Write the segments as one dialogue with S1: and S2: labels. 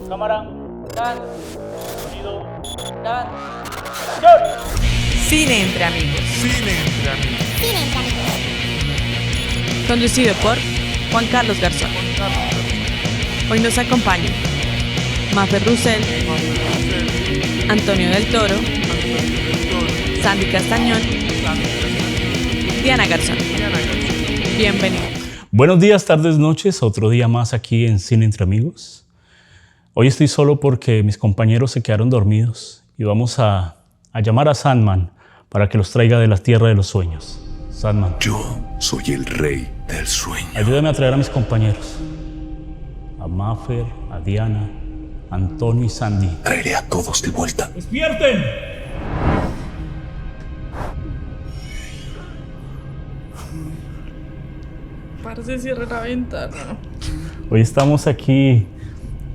S1: Cámara.
S2: Grabando.
S1: Sonido.
S2: Grabando.
S1: ¡Señor!
S3: Cine entre amigos.
S4: Cine entre amigos.
S3: Conducido por Juan Carlos Garzón. Hoy nos acompañan Mafer Russell, Antonio del Toro, Sandy Castañón, Diana Garzón. Bienvenidos.
S1: Buenos días, tardes, noches. Otro día más aquí en Cine entre amigos. Hoy estoy solo porque mis compañeros se quedaron dormidos y vamos a llamar a Sandman para que los traiga de la tierra de los sueños. Sandman,
S4: Yo soy el rey del sueño.
S1: ayúdame a traer a mis compañeros. A Mafer, a Diana, a Antonio y Sandy.
S4: Traeré a todos de vuelta.
S1: ¡Despierten!
S2: Parce, cierra la ventana.
S1: Hoy estamos aquí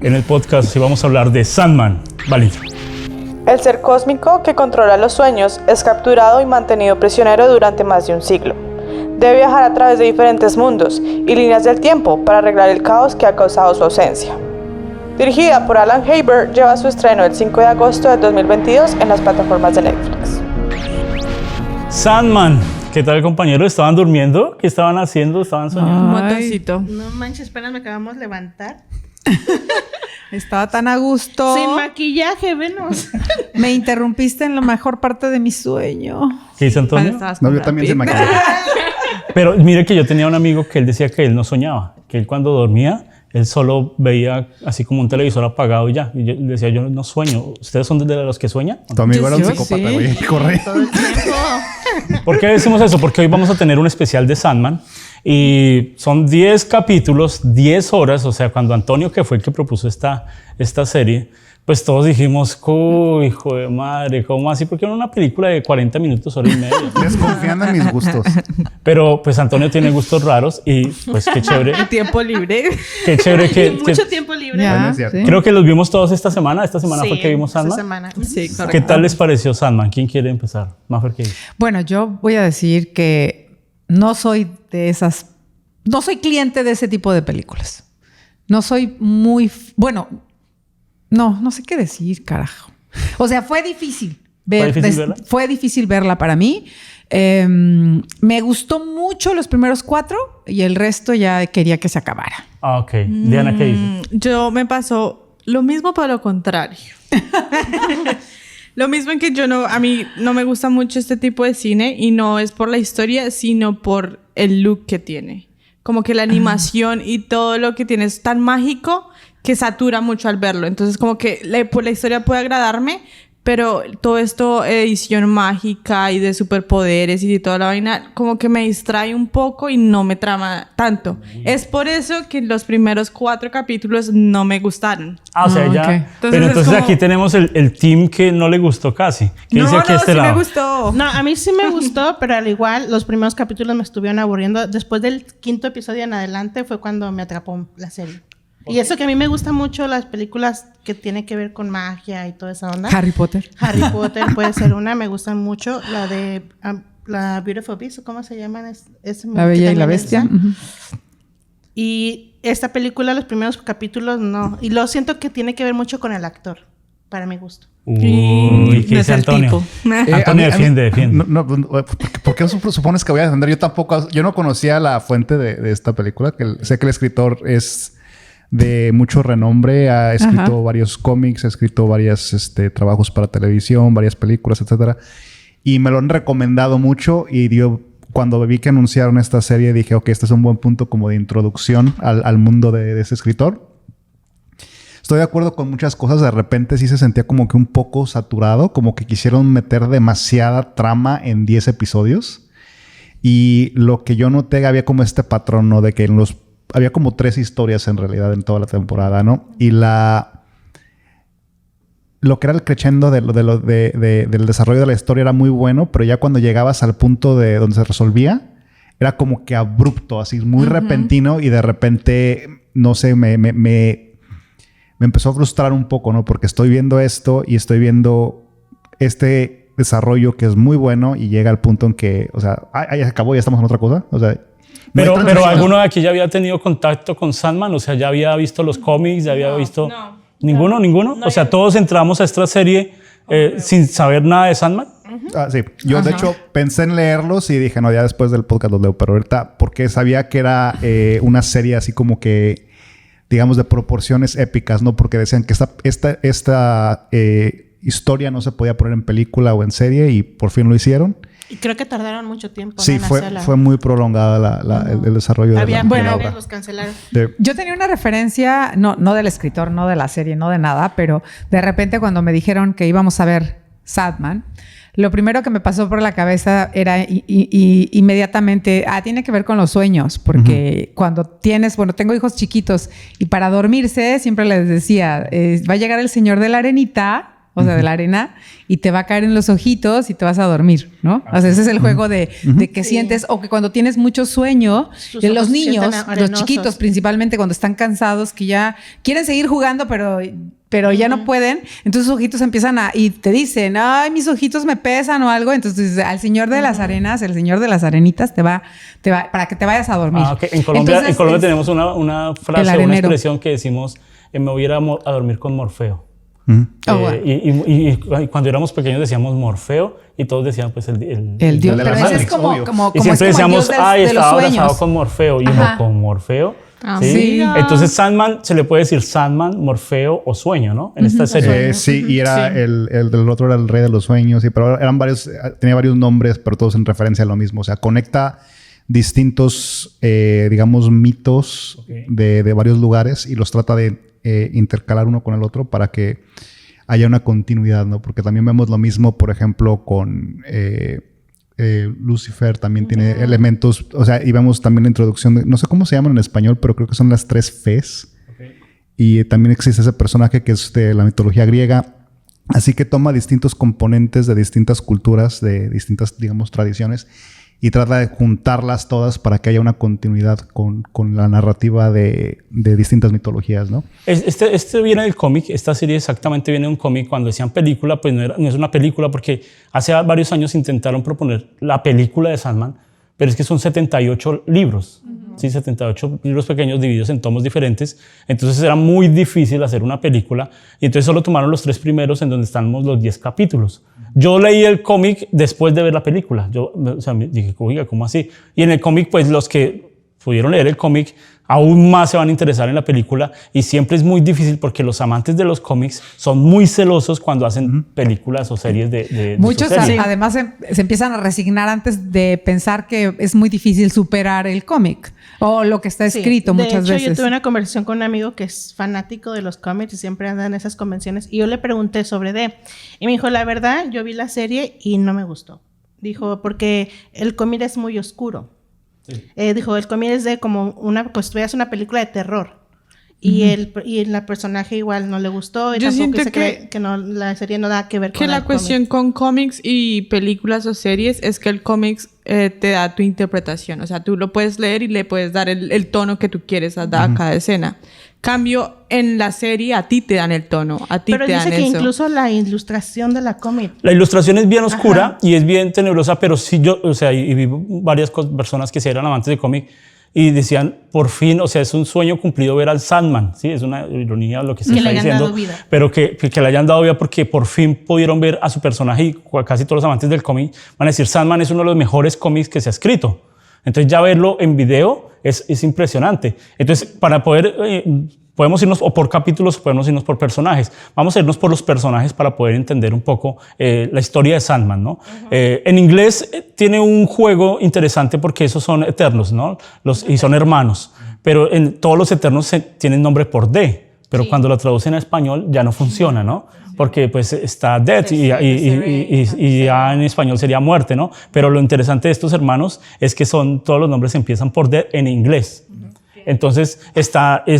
S1: en el podcast y vamos a hablar de Sandman. Vale.
S5: El ser cósmico que controla los sueños es capturado y mantenido prisionero durante más de un siglo. Debe viajar a través de diferentes mundos y líneas del tiempo para arreglar el caos que ha causado su ausencia. Dirigida por Alan Haber, lleva su estreno el 5 de agosto de 2022 en las plataformas de Netflix.
S1: Sandman. ¿Qué tal, compañeros? ¿Estaban durmiendo? ¿Qué estaban haciendo? ¿Estaban soñando?
S2: Un motoncito.
S6: No manches, apenas me acabamos de levantar.
S7: Estaba tan a gusto.
S6: Sin maquillaje, venos.
S7: Me interrumpiste en la mejor parte de mi sueño.
S1: ¿Qué dice Antonio?
S8: No, yo también se maquillé.
S1: Pero mire que yo tenía un amigo que él decía que él no soñaba, que él cuando dormía, él solo veía así como un televisor apagado y ya. Y yo le decía, yo no sueño. ¿Ustedes son de los que sueñan?
S8: Tu amigo era un
S7: Yo
S8: psicópata,
S7: sí.
S8: güey. Corre.
S6: Todo el tiempo.
S1: ¿Por qué decimos eso? Porque hoy vamos a tener un especial de Sandman y son 10 capítulos, 10 horas. O sea, cuando Antonio, que fue el que propuso esta serie, pues todos dijimos, uy, hijo de madre, ¿cómo así? Porque era una película de 40 minutos, hora y media.
S8: Desconfiando en mis gustos.
S1: Pero pues Antonio tiene gustos raros y pues qué chévere.
S2: Tiempo libre.
S1: Qué chévere que
S6: Mucho tiempo libre.
S7: Ya,
S8: Bueno, es cierto.
S7: sí.
S1: creo que los vimos todos esta semana. Esta semana fue
S6: Sí,
S1: que vimos
S6: esta
S1: Sandman.
S6: semana.
S2: Sí, correcto.
S1: ¿Qué tal les pareció Sandman? ¿Quién quiere empezar? Mafer, ¿qué dice?
S7: Bueno, yo voy a decir que no soy no soy cliente de ese tipo de películas. No soy no sé qué decir, carajo. O sea, fue difícil. Fue difícil verla para mí. Me gustó mucho los primeros 4 y el resto ya quería que se acabara.
S1: Ah, ok. Diana, ¿qué dice?
S2: Yo me pasó lo mismo, pero lo contrario. Lo mismo en que a mí no me gusta mucho este tipo de cine y no es por la historia, sino por el look que tiene. Como que la animación y todo lo que tiene es tan mágico que satura mucho al verlo. Entonces como que la historia puede agradarme, pero todo esto, edición mágica y de superpoderes y de toda la vaina, como que me distrae un poco y no me trama tanto. Es por eso que los primeros 4 capítulos no me gustaron.
S1: Ah, o sea, ya.
S7: ok.
S1: Pero
S2: Entonces
S1: entonces
S2: es como-
S1: aquí tenemos el team que no le gustó casi. ¿Qué dice aquí este
S2: sí
S1: lado?
S2: me gustó.
S6: No, a mí sí me gustó, pero al igual los primeros capítulos me estuvieron aburriendo. Después del 5º episodio en adelante fue cuando me atrapó la serie. Y eso que a mí me gustan mucho las películas que tienen que ver con magia y toda esa onda.
S7: Harry Potter.
S6: Harry Potter puede ser una, me gustan mucho. La de la Beautiful Beast, ¿cómo se llaman?
S7: La Bella y la Bestia. Ujú.
S6: Y esta película, los primeros capítulos, no. Y lo siento que tiene que ver mucho con el actor, para mi gusto.
S1: Uy, ¿qué
S2: No
S1: dice
S2: es el
S1: Antonio?
S2: tipo.
S1: Antonio, defiende.
S8: ¿Por qué supones que voy a defender? Yo no conocía la fuente de esta película. Sé que el escritor es de mucho renombre. Ha escrito
S7: Ajá.
S8: varios cómics, ha escrito varios trabajos para televisión, varias películas, etcétera. Y me lo han recomendado mucho y cuando vi que anunciaron esta serie dije, ok, este es un buen punto como de introducción al mundo de ese escritor. Estoy de acuerdo con muchas cosas. De repente sí se sentía como que un poco saturado, como que quisieron meter demasiada trama en 10 episodios. Y lo que yo noté, había como este patrón, ¿no? De que había como 3 historias en realidad en toda la temporada, ¿no? Y lo que era el crescendo del desarrollo de la historia era muy bueno, pero ya cuando llegabas al punto de donde se resolvía, era como que abrupto, así muy repentino y de repente, no sé, me empezó a frustrar un poco, ¿no? Porque estoy viendo esto y estoy viendo este desarrollo que es muy bueno y llega al punto en que, o sea, ya se acabó, ya estamos en otra cosa, o sea...
S1: Pero ¿alguno de aquí ya había tenido contacto con Sandman? O sea, ¿ya había visto los cómics? ¿Ya había visto...?
S2: No.
S1: ¿Ninguno?
S3: No,
S1: O sea,
S3: yo-
S1: todos entramos a esta serie sin saber nada de Sandman.
S8: Sí, yo de hecho pensé en leerlos y dije, no, ya después del podcast los leo, pero ahorita porque sabía que era una serie así como que, digamos, de proporciones épicas, ¿no? Porque decían que esta historia no se podía poner en película o en serie y por fin lo hicieron.
S6: Y creo que tardaron mucho tiempo.
S8: Sí,
S6: en
S8: fue
S6: hacerla.
S8: muy prolongada el desarrollo
S6: Había
S8: de la
S6: bueno,
S8: obra.
S6: los cancelaron.
S8: Sí.
S7: Yo tenía una referencia, no del escritor, no de la serie, no de nada, pero de repente cuando me dijeron que íbamos a ver Sandman, lo primero que me pasó por la cabeza era inmediatamente, tiene que ver con los sueños, porque cuando tengo hijos chiquitos y para dormirse siempre les decía, va a llegar el señor de la arenita, o sea, de la arena, y te va a caer en los ojitos y te vas a dormir, ¿no? O sea, ese es el juego de que sientes, o que cuando tienes mucho sueño,
S6: Sus
S7: de los
S6: ojos se
S7: niños,
S6: sienten
S7: los
S6: arenosos.
S7: chiquitos principalmente, cuando están cansados, que ya quieren seguir jugando, pero ya no pueden, entonces sus ojitos empiezan y te dicen, ay, mis ojitos me pesan o algo, entonces al señor de las arenas, el señor de las arenitas te va para que te vayas a dormir.
S1: Ok. En Colombia,
S7: Entonces,
S1: tenemos una frase,
S7: el
S1: una
S7: arenero.
S1: expresión que decimos, me voy a ir a dormir con Morfeo.
S7: Bueno.
S1: Y cuando éramos pequeños decíamos Morfeo y todos decían pues el
S7: Dios,
S8: de la
S7: pero ese es
S8: Matrix,
S7: como
S8: obvio.
S7: como
S1: y
S7: como
S1: siempre
S7: es como el
S1: decíamos,
S7: dios de los
S1: estaba abrazado
S7: sueños.
S1: con Morfeo. Y
S7: Ajá.
S1: uno con Morfeo.
S7: Sí.
S1: Entonces Sandman, se le puede decir Sandman, Morfeo o Sueño, ¿no? En esta serie.
S8: Sí, y era el del otro era el rey de los sueños, pero eran varios, tenía varios nombres, pero todos en referencia a lo mismo. O sea, conecta distintos, digamos, mitos de varios lugares y los trata de intercalar uno con el otro para que haya una continuidad, ¿no? Porque también vemos lo mismo, por ejemplo, con Lucifer, también tiene elementos, o sea, y vemos también la introducción de, no sé cómo se llaman en español, pero creo que son las 3 Fes. Y también existe ese personaje que es de la mitología griega. Así que toma distintos componentes de distintas culturas, de distintas, digamos, tradiciones y trata de juntarlas todas para que haya una continuidad con la narrativa de distintas mitologías, ¿no?
S1: Este viene del cómic, esta serie exactamente viene de un cómic. Cuando decían película, pues no es una película porque hace varios años intentaron proponer la película de Sandman, pero es que son 78 libros. Sí, 78 libros pequeños divididos en tomos diferentes. Entonces era muy difícil hacer una película. Y entonces solo tomaron los 3 primeros en donde estamos los 10 capítulos. Yo leí el cómic después de ver la película. Me dije, oiga, ¿cómo así? Y en el cómic, pues los que pudieron leer el cómic aún más se van a interesar en la película. Y siempre es muy difícil porque los amantes de los cómics son muy celosos cuando hacen películas o series de
S7: muchos
S1: su serie.
S7: además se empiezan a resignar antes de pensar que es muy difícil superar el cómic o lo que está escrito muchas
S6: de hecho,
S7: veces.
S6: yo tuve una conversación con un amigo que es fanático de los cómics y siempre anda en esas convenciones y yo le pregunté sobre y me dijo, la verdad, yo vi la serie y no me gustó. Dijo, porque el cómic es muy oscuro. Sí. Dijo, el cómic es de como pues veas una película de terror. Y el personaje igual no le gustó. Y
S2: yo
S6: tampoco
S2: siento
S6: que no, la serie no da que ver con
S2: que la cuestión con cómics y películas o series es que el cómics te da tu interpretación. O sea, tú lo puedes leer y le puedes dar el tono que tú quieres dar a cada escena. Cambio, en la serie a ti te dan el tono, a ti
S6: pero
S2: te dan eso.
S6: Pero dice que incluso la ilustración de la cómic.
S1: La ilustración es bien oscura y es bien tenebrosa, pero sí y vi varias personas que se eran amantes de cómic y decían, por fin, o sea, es un sueño cumplido ver al Sandman, ¿sí? Es una ironía lo que se está diciendo, pero que le hayan dado vida porque por fin pudieron ver a su personaje y casi todos los amantes del cómic van a decir, Sandman es uno de los mejores cómics que se ha escrito. Entonces ya verlo en video es impresionante. Entonces, para poder... podemos irnos o por capítulos o podemos irnos por personajes. Vamos a irnos por los personajes para poder entender un poco la historia de Sandman, ¿no? En inglés tiene un juego interesante porque esos son eternos, ¿no? Y son hermanos. Pero en todos los eternos tienen nombre por D. Pero cuando lo traducen a español ya no funciona, ¿no? Porque pues está death y ya en español sería muerte, ¿no? Pero lo interesante de estos hermanos es que todos los nombres empiezan por death en inglés. Entonces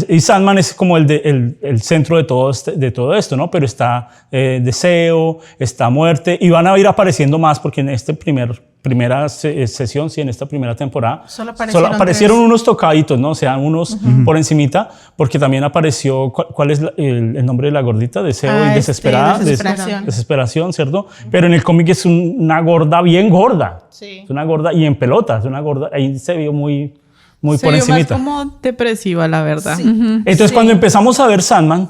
S1: y Sandman es como el centro de todo esto, ¿no? Pero está deseo, está muerte y van a ir apareciendo más porque en esta primera sesión, sí, en esta primera temporada solo aparecieron unos tocaditos, ¿no? O sea, unos por encimita, porque también apareció, ¿cuál es el nombre de la gordita? Deseo y desesperada. Desesperación, ¿cierto? Pero en el cómic es una gorda bien gorda. Sí. Es una gorda y en pelota, es una gorda, ahí se vio muy por encimita.
S2: Más como depresiva, la verdad.
S1: Sí. Entonces, cuando empezamos a ver Sandman,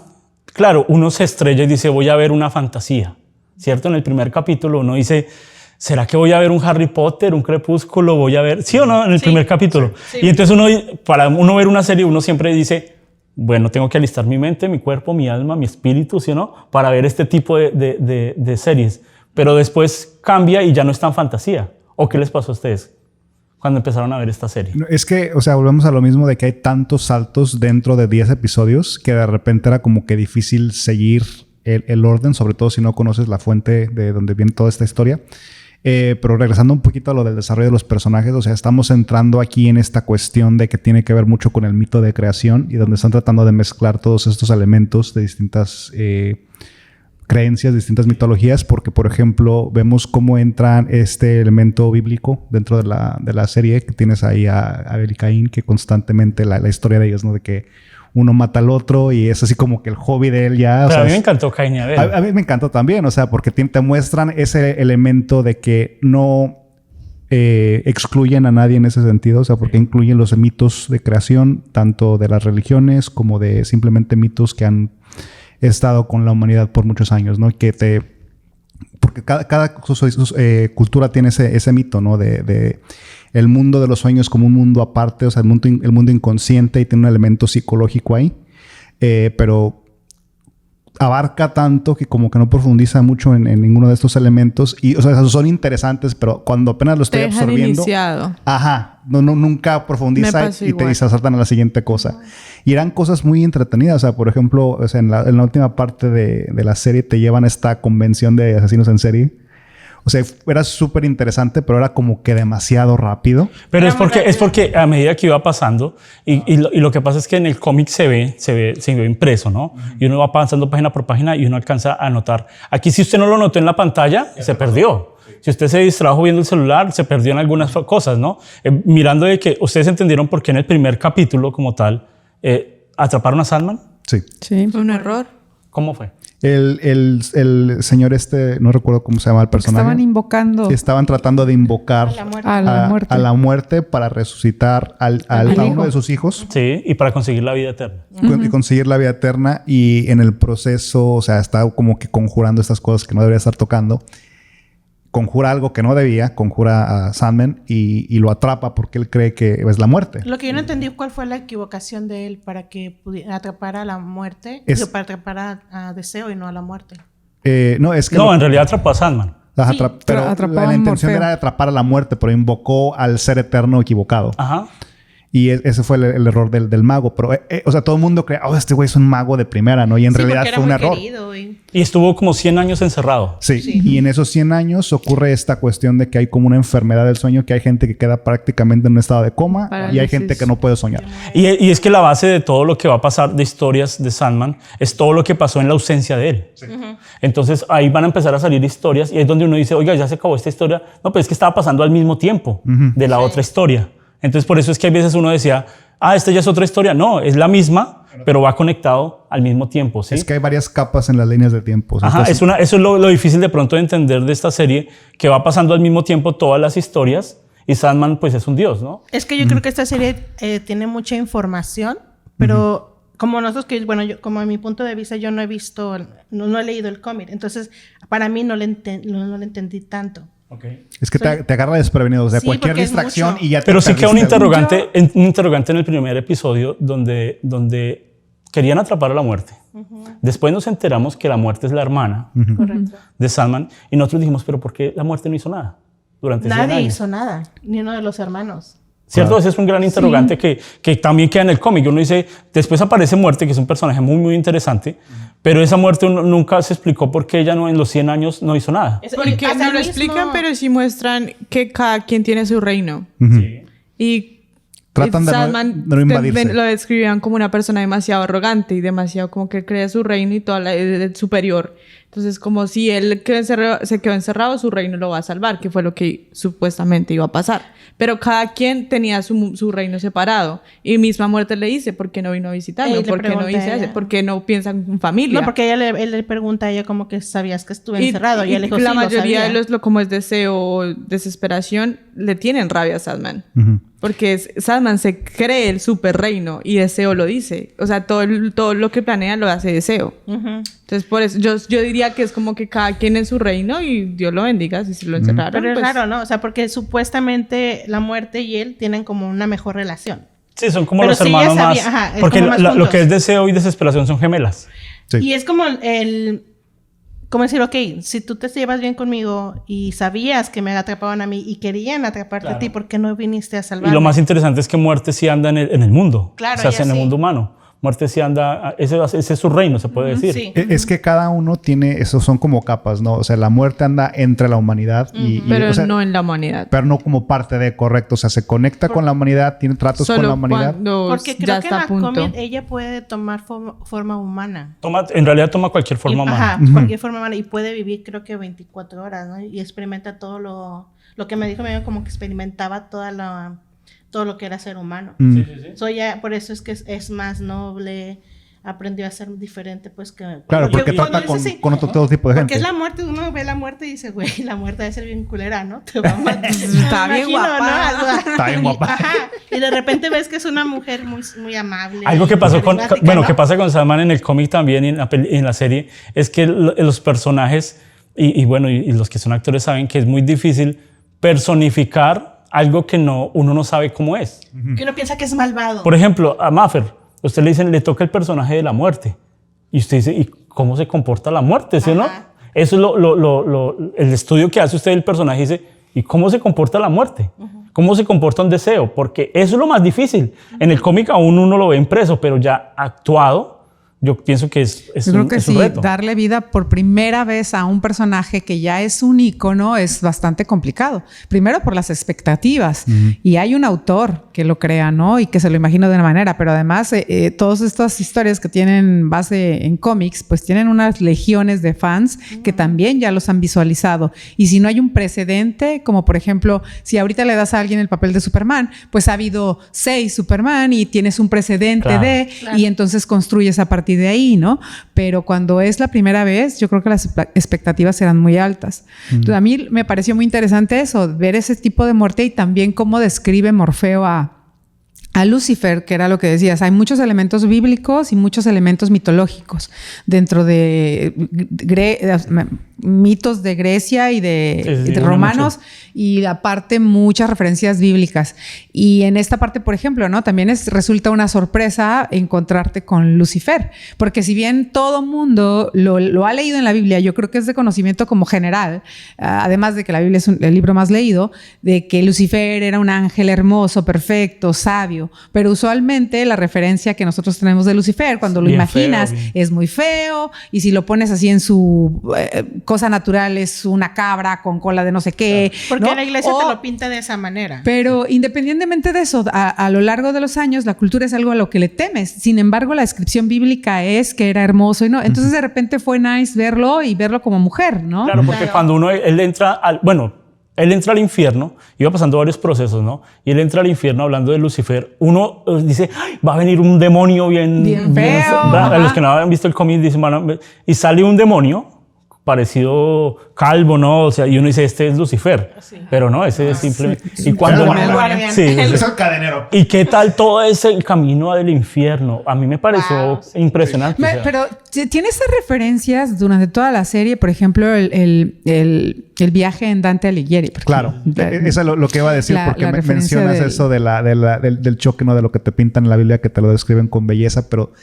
S1: claro, uno se estrella y dice, voy a ver una fantasía, ¿cierto? En el primer capítulo uno dice, ¿será que voy a ver un Harry Potter, un Crepúsculo? ¿Voy a ver? ¿Sí o no? En el primer capítulo. Sí. Y entonces para uno ver una serie, uno siempre dice, bueno, tengo que alistar mi mente, mi cuerpo, mi alma, mi espíritu, ¿sí o no? Para ver este tipo de series. Pero después cambia y ya no es tan fantasía. ¿O qué les pasó a ustedes cuando empezaron a ver esta serie?
S8: Es que, o sea, volvemos a lo mismo de que hay tantos saltos dentro de 10 episodios que de repente era como que difícil seguir el orden, sobre todo si no conoces la fuente de donde viene toda esta historia. Pero regresando un poquito a lo del desarrollo de los personajes, o sea, estamos entrando aquí en esta cuestión de que tiene que ver mucho con el mito de creación y donde están tratando de mezclar todos estos elementos de distintas creencias, distintas mitologías, porque por ejemplo vemos cómo entra este elemento bíblico dentro de la serie, que tienes ahí a Abel y Caín, que constantemente la historia de ellos, ¿no? De que uno mata al otro y es así como que el hobby de él ya.
S1: Pero a mí me encantó Caín y Abel.
S8: A mí me encantó también, o sea, porque te muestran ese elemento de que no excluyen a nadie en ese sentido, o sea, porque incluyen los mitos de creación, tanto de las religiones como de simplemente mitos que han estado con la humanidad por muchos años, ¿no? Porque cada cultura tiene ese mito, ¿no? De el mundo de los sueños como un mundo aparte, o sea, el mundo inconsciente, y tiene un elemento psicológico ahí, pero abarca tanto que como que no profundiza mucho en ninguno de estos elementos. Y, o sea, son interesantes, pero cuando apenas lo estoy absorbiendo...
S2: iniciado.
S8: Ajá. Nunca profundiza y te saltan a la siguiente cosa. Y eran cosas muy entretenidas. O sea, por ejemplo, o sea, en la última parte de la serie te llevan a esta convención de asesinos en serie. O sea, era súper interesante, pero era como que demasiado rápido.
S1: Pero es porque a medida que iba pasando, y lo que pasa es que en el cómic se ve impreso, ¿no? Y uno va avanzando página por página y uno alcanza a notar. Aquí, si usted no lo notó en la pantalla, se perdió. Si usted se distrajo viendo el celular, se perdió en algunas cosas, ¿no? Mirando de que ustedes entendieron por qué en el primer capítulo como tal atraparon a Sandman.
S8: Sí.
S2: Fue un error.
S1: ¿Cómo fue?
S8: El señor no recuerdo cómo se llama el personaje. Estaban tratando de invocar a la muerte para resucitar a uno de sus hijos.
S1: Sí, y para conseguir la vida eterna.
S8: Y conseguir la vida eterna, y en el proceso, o sea, está como que conjurando estas cosas que no debería estar tocando. Conjura algo que no debía, conjura a Sandman y lo atrapa porque él cree que es la muerte.
S6: Lo que yo no entendí, ¿cuál fue la equivocación de él para que pudiera atrapar a la muerte? Para atrapar a Deseo y no a la muerte.
S8: No, es que...
S1: No, en realidad atrapó a Sandman.
S8: Ajá, sí, pero la intención era atrapar a la muerte, pero invocó al ser eterno equivocado.
S1: Ajá.
S8: Y ese fue el error del mago. Pero, o sea, todo el mundo cree, este güey es un mago de primera, ¿no? Y en realidad fue un error.
S1: Y estuvo como 100 años encerrado.
S8: Sí. Y en esos 100 años ocurre esta cuestión de que hay como una enfermedad del sueño, que hay gente que queda prácticamente en un estado de coma y hay gente que no puede soñar.
S1: Y es que la base de todo lo que va a pasar de historias de Sandman es todo lo que pasó en la ausencia de él. Sí. Entonces ahí van a empezar a salir historias y es donde uno dice, oiga, ya se acabó esta historia. No, pero es que estaba pasando al mismo tiempo de la otra historia. Entonces, por eso es que a veces uno decía, esta ya es otra historia. No, es la misma, pero va conectado al mismo tiempo, ¿sí?
S8: Es que hay varias capas en las líneas de tiempo.
S1: Ajá, entonces, eso es lo difícil de pronto de entender de esta serie, que va pasando al mismo tiempo todas las historias y Sandman, pues, es un dios, ¿no?
S6: Es que yo creo que esta serie tiene mucha información, pero como nosotros, como a mi punto de vista, yo no he visto, no he leído el cómic. Entonces, para mí no le entendí tanto.
S1: Okay.
S8: Es que te agarra desprevenido, o sea, cualquier distracción y ya te...
S1: Pero sí queda un interrogante en el primer episodio donde querían atrapar a la muerte. Después nos enteramos que la muerte es la hermana de Sandman y nosotros dijimos, pero ¿por qué la muerte no hizo nada durante 100 años?
S6: Nadie hizo nada, ni uno de los hermanos.
S1: ¿Cierto? Ese es un gran interrogante que también queda en el cómic. Uno dice, después aparece Muerte, que es un personaje muy, muy interesante, pero esa muerte nunca se explicó por qué ella en los 100 años no hizo nada.
S2: Porque no lo explican, pero sí muestran que cada quien tiene su reino. Y
S8: tratan de no invadirse.
S2: Lo describían como una persona demasiado arrogante y demasiado como que cree su reino y toda la superior. Entonces, como si él se quedó encerrado, su reino lo va a salvar, que fue lo que supuestamente iba a pasar. Pero cada quien tenía su reino separado. Y misma Muerte le dice, ¿por qué no vino a visitarme? ¿Por qué no dice eso? ¿Por qué no piensan en familia?
S6: No, porque él le pregunta a ella como que sabías que estuve encerrado. Y él
S2: la mayoría de como es deseo o desesperación, le tienen rabia a Sandman. Porque Sandman se cree el super reino y Deseo lo dice. O sea, todo lo que planea lo hace Deseo. Entonces, por eso yo diría que es como que cada quien en su reino y Dios lo bendiga si se lo encerraron.
S6: Pero es
S2: pues...
S6: raro, ¿no? O sea, porque supuestamente la muerte y él tienen como una mejor relación.
S1: Sí, son como
S6: Pero
S1: los
S6: sí,
S1: hermanos
S6: ella
S1: más...
S6: sabía, ajá, es
S1: porque
S6: como más
S1: lo
S6: juntos.
S1: que es deseo y desesperación son gemelas.
S8: Sí.
S6: Y es como como decir, ok, si tú te llevas bien conmigo y sabías que me atrapaban a mí y querían atraparte a ti, ¿por qué no viniste a salvarme?
S1: Y lo más interesante es que Muerte sí anda en el mundo.
S6: Claro,
S1: o sea,
S6: ya
S1: en el
S6: sí.
S1: mundo humano. Muerte sí anda... Ese es su reino, se puede decir.
S6: Sí.
S8: Es que cada uno tiene... Esos son como capas, ¿no? O sea, la muerte anda entre la humanidad y...
S2: Pero
S8: o sea,
S2: no en la humanidad.
S8: pero no como parte de, correcto. O sea, se conecta con la humanidad, tiene tratos con la humanidad.
S6: Porque
S2: ya
S6: creo que en
S2: está a
S6: la
S2: punto.
S6: cómic ella puede tomar forma humana.
S1: En realidad toma cualquier forma humana.
S6: Ajá, cualquier forma humana. Y puede vivir creo que 24 horas, ¿no? Y experimenta todo lo que me dijo como que experimentaba todo lo que era ser humano. Por eso es que es más noble, aprendió a ser diferente, pues que...
S8: Claro, porque
S6: cuando
S8: trata
S6: dices, sí,
S8: con todo tipo de gente.
S6: porque es la muerte, uno ve la muerte y dice, güey, la muerte debe ser bien culera, ¿no? Te va a matar.
S2: Está
S6: Me
S2: bien
S6: imagino,
S2: guapa.
S6: ¿no?
S8: Está bien guapa.
S6: Ajá. Y de repente ves que es una mujer muy, muy amable.
S1: Algo que
S6: y
S1: pasó
S6: carismática,
S1: bueno,
S6: ¿no?
S1: que pasa con Sandman en el cómic también y en la serie, es que los personajes y los que son actores saben que es muy difícil personificar algo que uno no sabe cómo es.
S6: Que uno piensa que es malvado.
S1: Por ejemplo, a Maffer, usted le dicen, le toca el personaje de la muerte. Y usted dice, ¿y cómo se comporta la muerte? ¿Sí o no? Eso es el estudio que hace usted del personaje. Dice, ¿y cómo se comporta la muerte? ¿Cómo se comporta un deseo? Porque eso es lo más difícil. En el cómic aún uno lo ve impreso, pero ya actuado, yo pienso que es
S7: Yo creo que
S1: un
S7: sí,
S1: reto.
S7: darle vida por primera vez a un personaje que ya es un ícono es bastante complicado. Primero por las expectativas. Y hay un autor que lo crea, ¿no? Y que se lo imagina de una manera. Pero además, todas estas historias que tienen base en cómics, pues tienen unas legiones de fans que también ya los han visualizado. Y si no hay un precedente, como por ejemplo, si ahorita le das a alguien el papel de Superman, pues ha habido 6 Superman y tienes un precedente y entonces construyes a partir de ahí, ¿no? Pero cuando es la primera vez, yo creo que las expectativas serán muy altas. Entonces, a mí me pareció muy interesante eso, ver ese tipo de muerte y también cómo describe Morfeo a Lucifer, que era lo que decías. Hay muchos elementos bíblicos y muchos elementos mitológicos dentro de mitos de Grecia y de romanos, y aparte muchas referencias bíblicas. Y en esta parte, por ejemplo, ¿no? También resulta una sorpresa encontrarte con Lucifer, porque si bien todo mundo lo ha leído en la Biblia, yo creo que es de conocimiento como general, además de que la Biblia es el libro más leído, de que Lucifer era un ángel hermoso, perfecto, sabio, pero usualmente la referencia que nosotros tenemos de Lucifer, cuando lo
S1: bien
S7: imaginas,
S1: feo,
S7: es muy feo, y si lo pones así en su cosa natural es una cabra con cola de no sé qué.
S6: Porque
S7: ¿no?
S6: la iglesia te lo pinta de esa manera.
S7: Pero independientemente de eso, a lo largo de los años, la cultura es algo a lo que le temes. Sin embargo, la descripción bíblica es que era hermoso y no. Entonces, de repente fue nice verlo y verlo como mujer, ¿no?
S1: Claro, porque cuando él entra al infierno, iba pasando varios procesos, ¿no? Y él entra al infierno hablando de Lucifer. Uno dice, "Ay, va a venir un demonio bien
S7: feo".
S1: A los que no habían visto el cómic dicen, y sale un demonio parecido calvo, ¿no? O sea, y uno dice, este es Lucifer. Pero no, ese es simplemente... Y cuando...
S8: Es el cadenero.
S1: ¿Y qué tal todo ese camino del infierno? A mí me pareció impresionante.
S7: Pero tiene esas referencias durante toda la serie, por ejemplo, el viaje en Dante Alighieri.
S8: Claro, eso es lo que iba a decir, porque mencionas eso del choque, ¿no? De lo que te pintan en la Biblia, que te lo describen con belleza, pero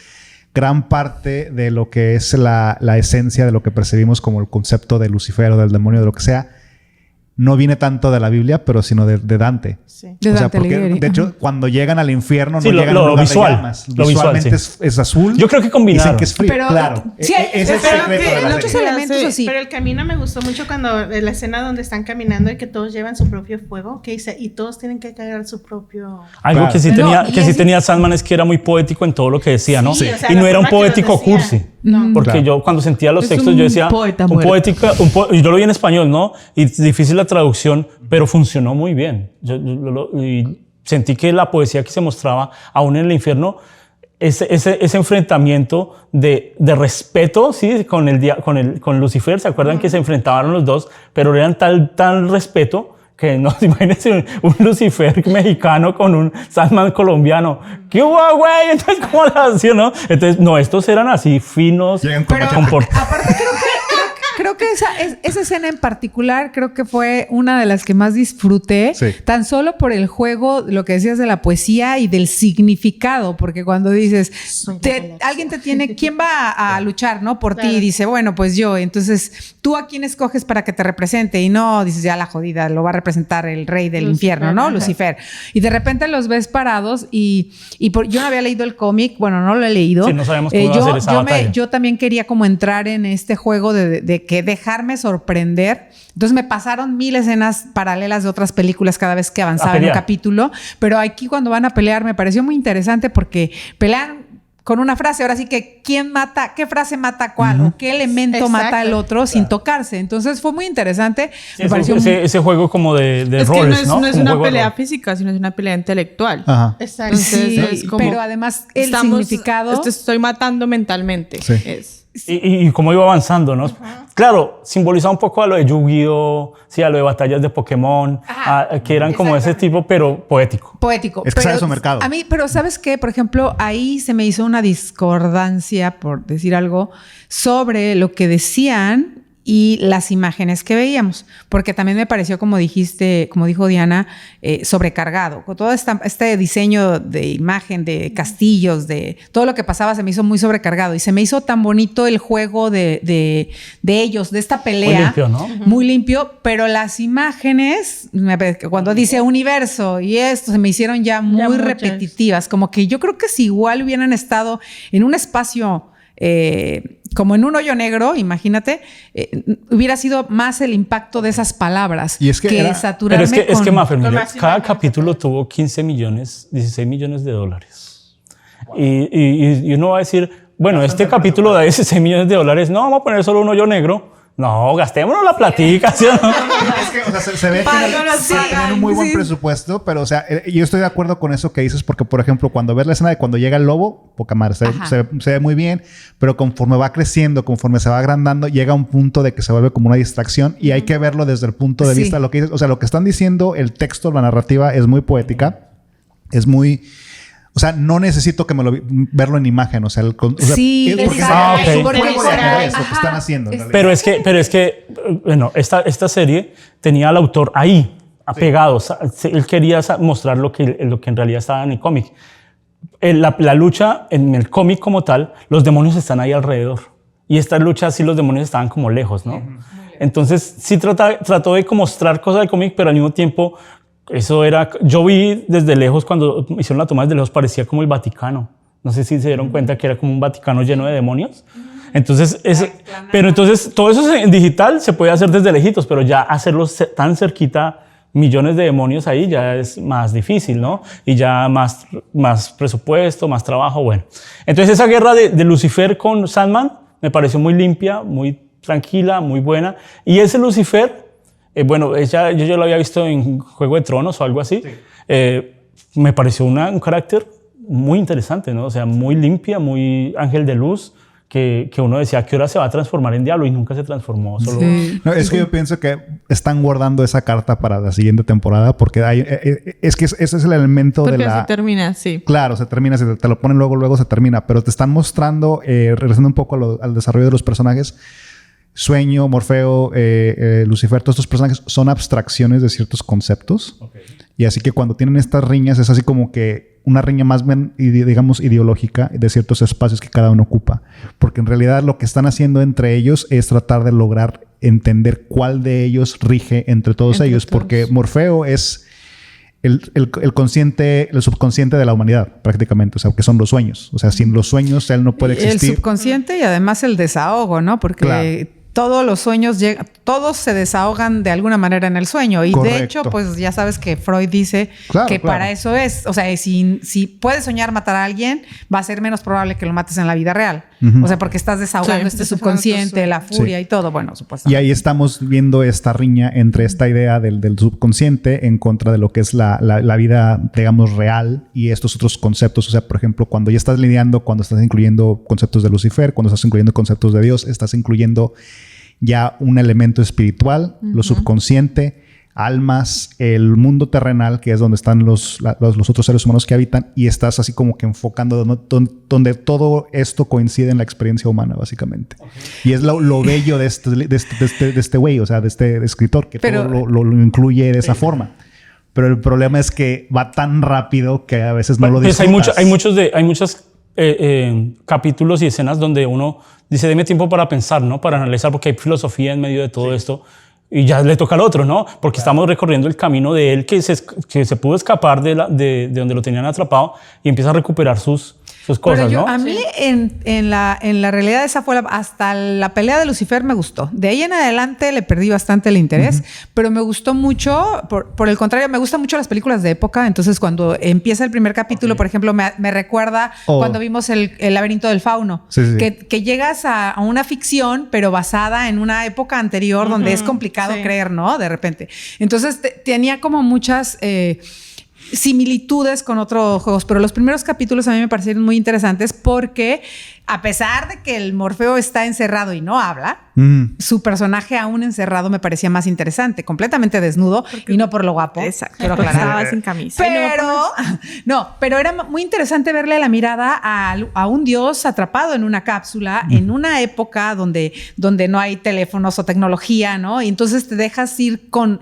S8: gran parte de lo que es la esencia de lo que percibimos como el concepto de Lucifer o del demonio, de lo que sea, no viene tanto de la Biblia, pero sino de Dante.
S6: Sí.
S7: De Dante
S8: porque
S7: Alighieri.
S8: de hecho, cuando llegan al infierno,
S1: Sí,
S8: no llegan
S1: lo
S8: a un lugar
S1: visual,
S8: de llamas.
S1: lo
S8: Visualmente
S1: visual, sí.
S8: es azul.
S1: Yo creo que combinaron.
S8: Dicen que es frío,
S7: Pero,
S8: claro.
S7: sí,
S8: Es el secreto de la
S7: otros
S8: serie.
S7: elementos así.
S6: Pero el camino me gustó mucho cuando la escena donde están caminando y que todos llevan su propio fuego, que dice, y todos tienen que cargar su propio...
S1: Algo
S8: Claro.
S1: que sí tenía,
S7: No, y
S1: que sí
S7: es-
S1: tenía Sandman es que era muy poético en todo lo que decía, ¿no?
S6: Sí, o sea,
S1: y no
S6: la
S1: era un
S6: forma que
S1: poético
S6: los decía.
S1: cursi.
S6: No.
S1: Porque
S8: Claro.
S1: yo cuando sentía los
S2: Es
S1: textos
S2: un
S1: yo decía,
S2: poeta muerto.
S1: yo lo vi en español, ¿no? Y difícil la traducción, pero funcionó muy bien. Y sentí que la poesía que se mostraba aún en el infierno, ese enfrentamiento de respeto, ¿sí? Con Lucifer, ¿se acuerdan que se enfrentaban los dos? Pero eran tal respeto Que no, imagínense un Lucifer mexicano con un Sandman colombiano. ¿Qué hubo, güey? Entonces, ¿cómo lo hacían, no? Entonces, no, estos eran así finos.
S7: Aparte, creo que esa escena en particular creo que fue una de las que más disfruté, tan solo por el juego, lo que decías de la poesía y del significado, porque cuando dices, alguien te tiene, ¿quién va a luchar, no? Por ti, y dice, bueno, pues yo, entonces, ¿tú a quién escoges para que te represente? Y no, dices, ya la jodida, lo va a representar el rey del infierno, ¿no? Lucifer. Y de repente los ves parados yo no había leído el cómic, bueno, no lo he leído.
S1: Sí, no sabemos cómo va a ser esa batalla.
S7: Yo también quería como entrar en este juego de que dejarme sorprender. Entonces me pasaron 1000 escenas paralelas de otras películas cada vez que avanzaba en un capítulo, pero aquí cuando van a pelear me pareció muy interesante porque pelean con una frase. Ahora sí que ¿quién mata? ¿Qué frase mata cuál? ¿O qué elemento mata al otro sin tocarse? Entonces fue muy interesante.
S1: Sí, me pareció ese juego como de roles,
S2: ¿no? No es una pelea física, sino es una pelea intelectual.
S8: Ajá.
S2: Exacto. Entonces,
S7: sí, pero además el significado...
S2: Te estoy matando mentalmente.
S8: Sí.
S1: Y cómo iba avanzando, ¿no? Claro, simboliza un poco a lo de Yu-Gi-Oh!, sí, a lo de batallas de Pokémon, que eran como ese tipo, pero poético.
S7: Es
S8: que sabe su mercado.
S7: A mí, pero ¿sabes qué? Por ejemplo, ahí se me hizo una discordancia, por decir algo, sobre lo que decían y las imágenes que veíamos, porque también me pareció, como dijiste, como dijo Diana, sobrecargado. Con todo este diseño de imagen, de castillos, de todo lo que pasaba, se me hizo muy sobrecargado y se me hizo tan bonito el juego de ellos, de esta pelea.
S1: Muy limpio, ¿no?
S7: Muy limpio, pero las imágenes, cuando dice universo y esto, se me hicieron ya muy repetitivas, como que yo creo que si igual hubieran estado en un espacio... como en un hoyo negro, imagínate, hubiera sido más el impacto de esas palabras
S8: y es que
S7: saturarme.
S1: Pero es que Mafer, mira, cada capítulo tuvo 15 millones, 16 millones de dólares. Wow. Y uno va a decir, bueno, este capítulo da 16 millones de dólares, no, vamos a poner solo un hoyo negro. No, gastémonos la platica, ¿sí o no?
S8: Es que, o sea, se ve que tienen un muy buen presupuesto, pero, o sea, yo estoy de acuerdo con eso que dices, porque, por ejemplo, cuando ves la escena de cuando llega el lobo, poca madre, se ve muy bien, pero conforme va creciendo, conforme se va agrandando, llega a un punto de que se vuelve como una distracción y hay que verlo desde el punto de vista de lo que dices. O sea, lo que están diciendo, el texto, la narrativa es muy poética, es muy... O sea, no necesito que verlo en imagen. O sea, es porque es un juego de ajedrez lo que están haciendo.
S1: Pero es que, bueno, esta serie tenía al autor ahí, apegado. Él quería mostrar lo que en realidad estaba en el cómic. La lucha en el cómic como tal, los demonios están ahí alrededor. Y esta lucha sí los demonios estaban como lejos, ¿no? Entonces sí trató de mostrar cosas del cómic, pero al mismo tiempo... Eso era... Yo vi desde lejos, cuando hicieron la toma desde lejos, parecía como el Vaticano. No sé si se dieron cuenta que era como un Vaticano lleno de demonios. Entonces, pero entonces todo eso en digital se puede hacer desde lejitos, pero ya hacerlo tan cerquita, millones de demonios ahí, ya es más difícil, ¿no? Y ya más presupuesto, más trabajo, bueno. Entonces esa guerra de Lucifer con Sandman me pareció muy limpia, muy tranquila, muy buena. Y ese Lucifer... bueno, yo lo había visto en Juego de Tronos o algo así. Sí. Me pareció un carácter muy interesante, ¿no? O sea, muy limpia, muy ángel de luz, que uno decía, ¿a qué hora se va a transformar en diablo? Y nunca se transformó. Solo...
S8: Sí. No, es que yo pienso que están guardando esa carta para la siguiente temporada porque es que ese es el elemento
S2: porque
S8: de la...
S2: se termina, sí.
S8: Claro, se termina. Si te lo ponen luego se termina. Pero te están mostrando, regresando un poco al desarrollo de los personajes... Sueño, Morfeo, Lucifer, todos estos personajes son abstracciones de ciertos conceptos. Okay. Y así que cuando tienen estas riñas es así como que una riña más bien, digamos, ideológica de ciertos espacios que cada uno ocupa. Porque en realidad lo que están haciendo entre ellos es tratar de lograr entender cuál de ellos rige entre todos ellos. Porque Morfeo es el consciente, el subconsciente de la humanidad, prácticamente. O sea, que son los sueños. O sea, sin los sueños él no puede existir.
S7: El subconsciente y además el desahogo, ¿no? Porque... Claro. Todos los sueños todos se desahogan de alguna manera en el sueño. Y correcto. De hecho, pues ya sabes que Freud dice que para eso es. O sea, si puedes soñar matar a alguien, va a ser menos probable que lo mates en la vida real. O sea, porque estás desahogando este subconsciente, la furia y todo. Bueno, supuestamente.
S8: Y ahí estamos viendo esta riña entre esta idea del subconsciente en contra de lo que es la vida, digamos, real y estos otros conceptos. O sea, por ejemplo, cuando ya estás lidiando, cuando estás incluyendo conceptos de Lucifer, cuando estás incluyendo conceptos de Dios, estás incluyendo ya un elemento espiritual, lo subconsciente, almas, el mundo terrenal, que es donde están los otros seres humanos que habitan, y estás así como que enfocando donde todo esto coincide en la experiencia humana, básicamente. Y es lo bello de este güey, o sea, de este escritor, que todo lo incluye de esa forma. Pero el problema es que va tan rápido que a veces no lo disfrutas.
S1: Hay muchos capítulos y escenas donde uno dice, deme tiempo para pensar, ¿no? Para analizar, porque hay filosofía en medio de todo esto. Y ya le toca al otro, ¿no? Porque estamos recorriendo el camino de él que se pudo escapar de donde lo tenían atrapado y empieza a recuperar sus cosas, ¿no?
S7: A mí, en la realidad, esa fue hasta la pelea de Lucifer me gustó. De ahí en adelante le perdí bastante el interés, pero me gustó mucho. Por el contrario, me gustan mucho las películas de época. Entonces, cuando empieza el primer capítulo, por ejemplo, me recuerda cuando vimos el laberinto del fauno. Sí. Que llegas a una ficción, pero basada en una época anterior donde es complicado creer, ¿no? De repente. Entonces, tenía como muchas similitudes con otros juegos, pero los primeros capítulos a mí me parecieron muy interesantes porque a pesar de que el Morfeo está encerrado y no habla, su personaje aún encerrado me parecía más interesante, completamente desnudo y no por lo guapo.
S2: Exacto.
S7: Quiero aclarar.
S2: Estaba sin camisa.
S7: Pero era muy interesante verle la mirada a un dios atrapado en una cápsula en una época donde no hay teléfonos o tecnología, ¿no? Y entonces te dejas ir con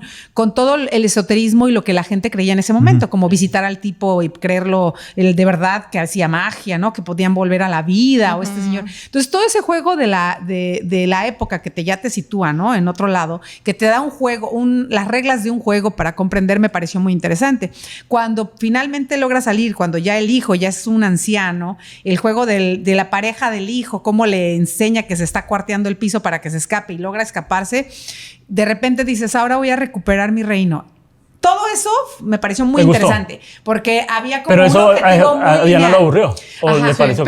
S7: todo el esoterismo y lo que la gente creía en ese momento, como visitar al tipo y creerlo de verdad que hacía magia, ¿no? Que podían volver a la vida o este señor. Entonces todo ese juego de la época que ya te sitúa, ¿no? En otro lado, que te da un juego, las reglas de un juego para comprender, me pareció muy interesante. Cuando finalmente logra salir, cuando ya el hijo ya es un anciano, el juego de la pareja del hijo, cómo le enseña que se está cuarteando el piso para que se escape y logra escaparse, de repente dices, ahora voy a recuperar mi reino. Todo eso me pareció muy interesante porque había como
S1: pero
S7: un objetivo muy
S1: a Diana lo aburrió. Le pareció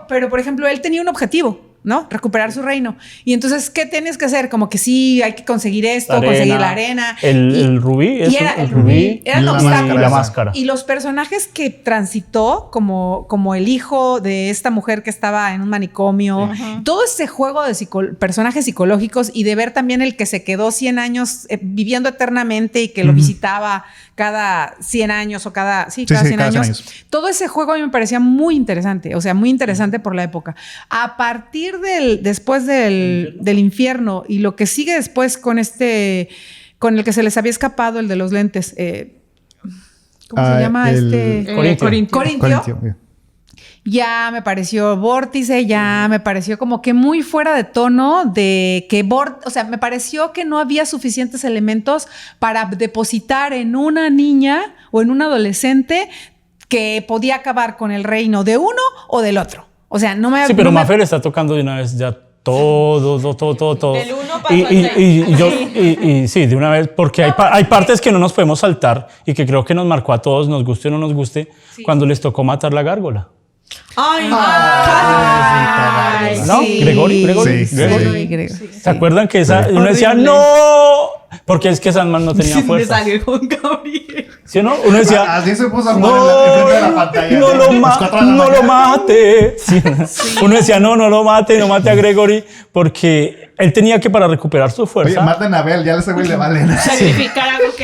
S7: pero, por ejemplo, él tenía un objetivo, ¿no? Recuperar su reino. Y entonces, ¿qué tienes que hacer? Como que sí, hay que conseguir esto, conseguir la arena.
S1: El rubí.
S7: Y era el rubí. Eran obstáculos.
S1: Y la máscara.
S7: Y los personajes que transitó, como el hijo de esta mujer que estaba en un manicomio, todo ese juego de personajes psicológicos y de ver también el que se quedó 100 años viviendo eternamente y que lo visitaba cada 100 años o cada 100 años. Todo ese juego a mí me parecía muy interesante, o sea, muy interesante por la época. A partir después del infierno y lo que sigue después con el que se les había escapado, el de los lentes, ¿cómo se llama? Corintio. Ya me pareció vórtice, ya me pareció como que muy fuera de tono o sea, me pareció que no había suficientes elementos para depositar en una niña o en un adolescente que podía acabar con el reino de uno o del otro. O sea, no me...
S1: Sí, pero Maffer está tocando de una vez ya todo.
S3: Del uno pasó al
S1: sí, de una vez, porque hay partes que no nos podemos saltar y que creo que nos marcó a todos, nos guste o no nos guste, cuando les tocó matar la gárgola. ¿No?
S7: Sí.
S1: Gregory.
S7: Sí.
S1: ¿Se acuerdan que uno decía ¡no! Porque es que Sandman no tenía fuerza.
S3: Me salió con Gabriel.
S1: ¿Sí o no? Uno decía
S8: así se puso a jugar enfrente de la pantalla.
S1: No lo mate. Sí. Uno decía no lo mate, no mate a Gregory, porque él tenía que, para recuperar su fuerza,
S8: oye, maten a Abel, ya ese güey le vale.
S6: Sacrificar algo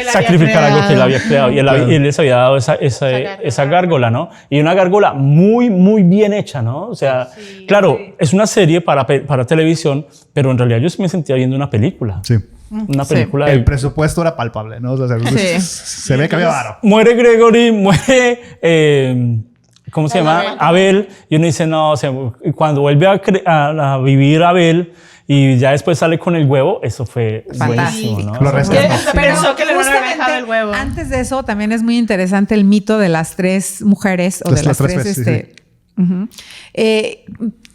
S6: que
S1: él había creado. Y él les había dado esa gárgola, ¿no? Y una gárgola muy, muy bien hecha, ¿no? O sea, claro, es una serie para televisión, pero en realidad yo sí me sentía viendo una película.
S8: Sí.
S1: Una película.
S8: El presupuesto era palpable, ¿no? O sea, se ve que había varo.
S1: Muere Gregory, muere... ¿cómo se llama? Abel. Y uno dice, no, o sea, cuando vuelve a vivir Abel y ya después sale con el huevo, eso fue buenísimo, ¿no?
S8: Lo
S6: Pensó que le van a haber dejado el huevo.
S7: Antes de eso, también es muy interesante el mito de las tres mujeres o de las tres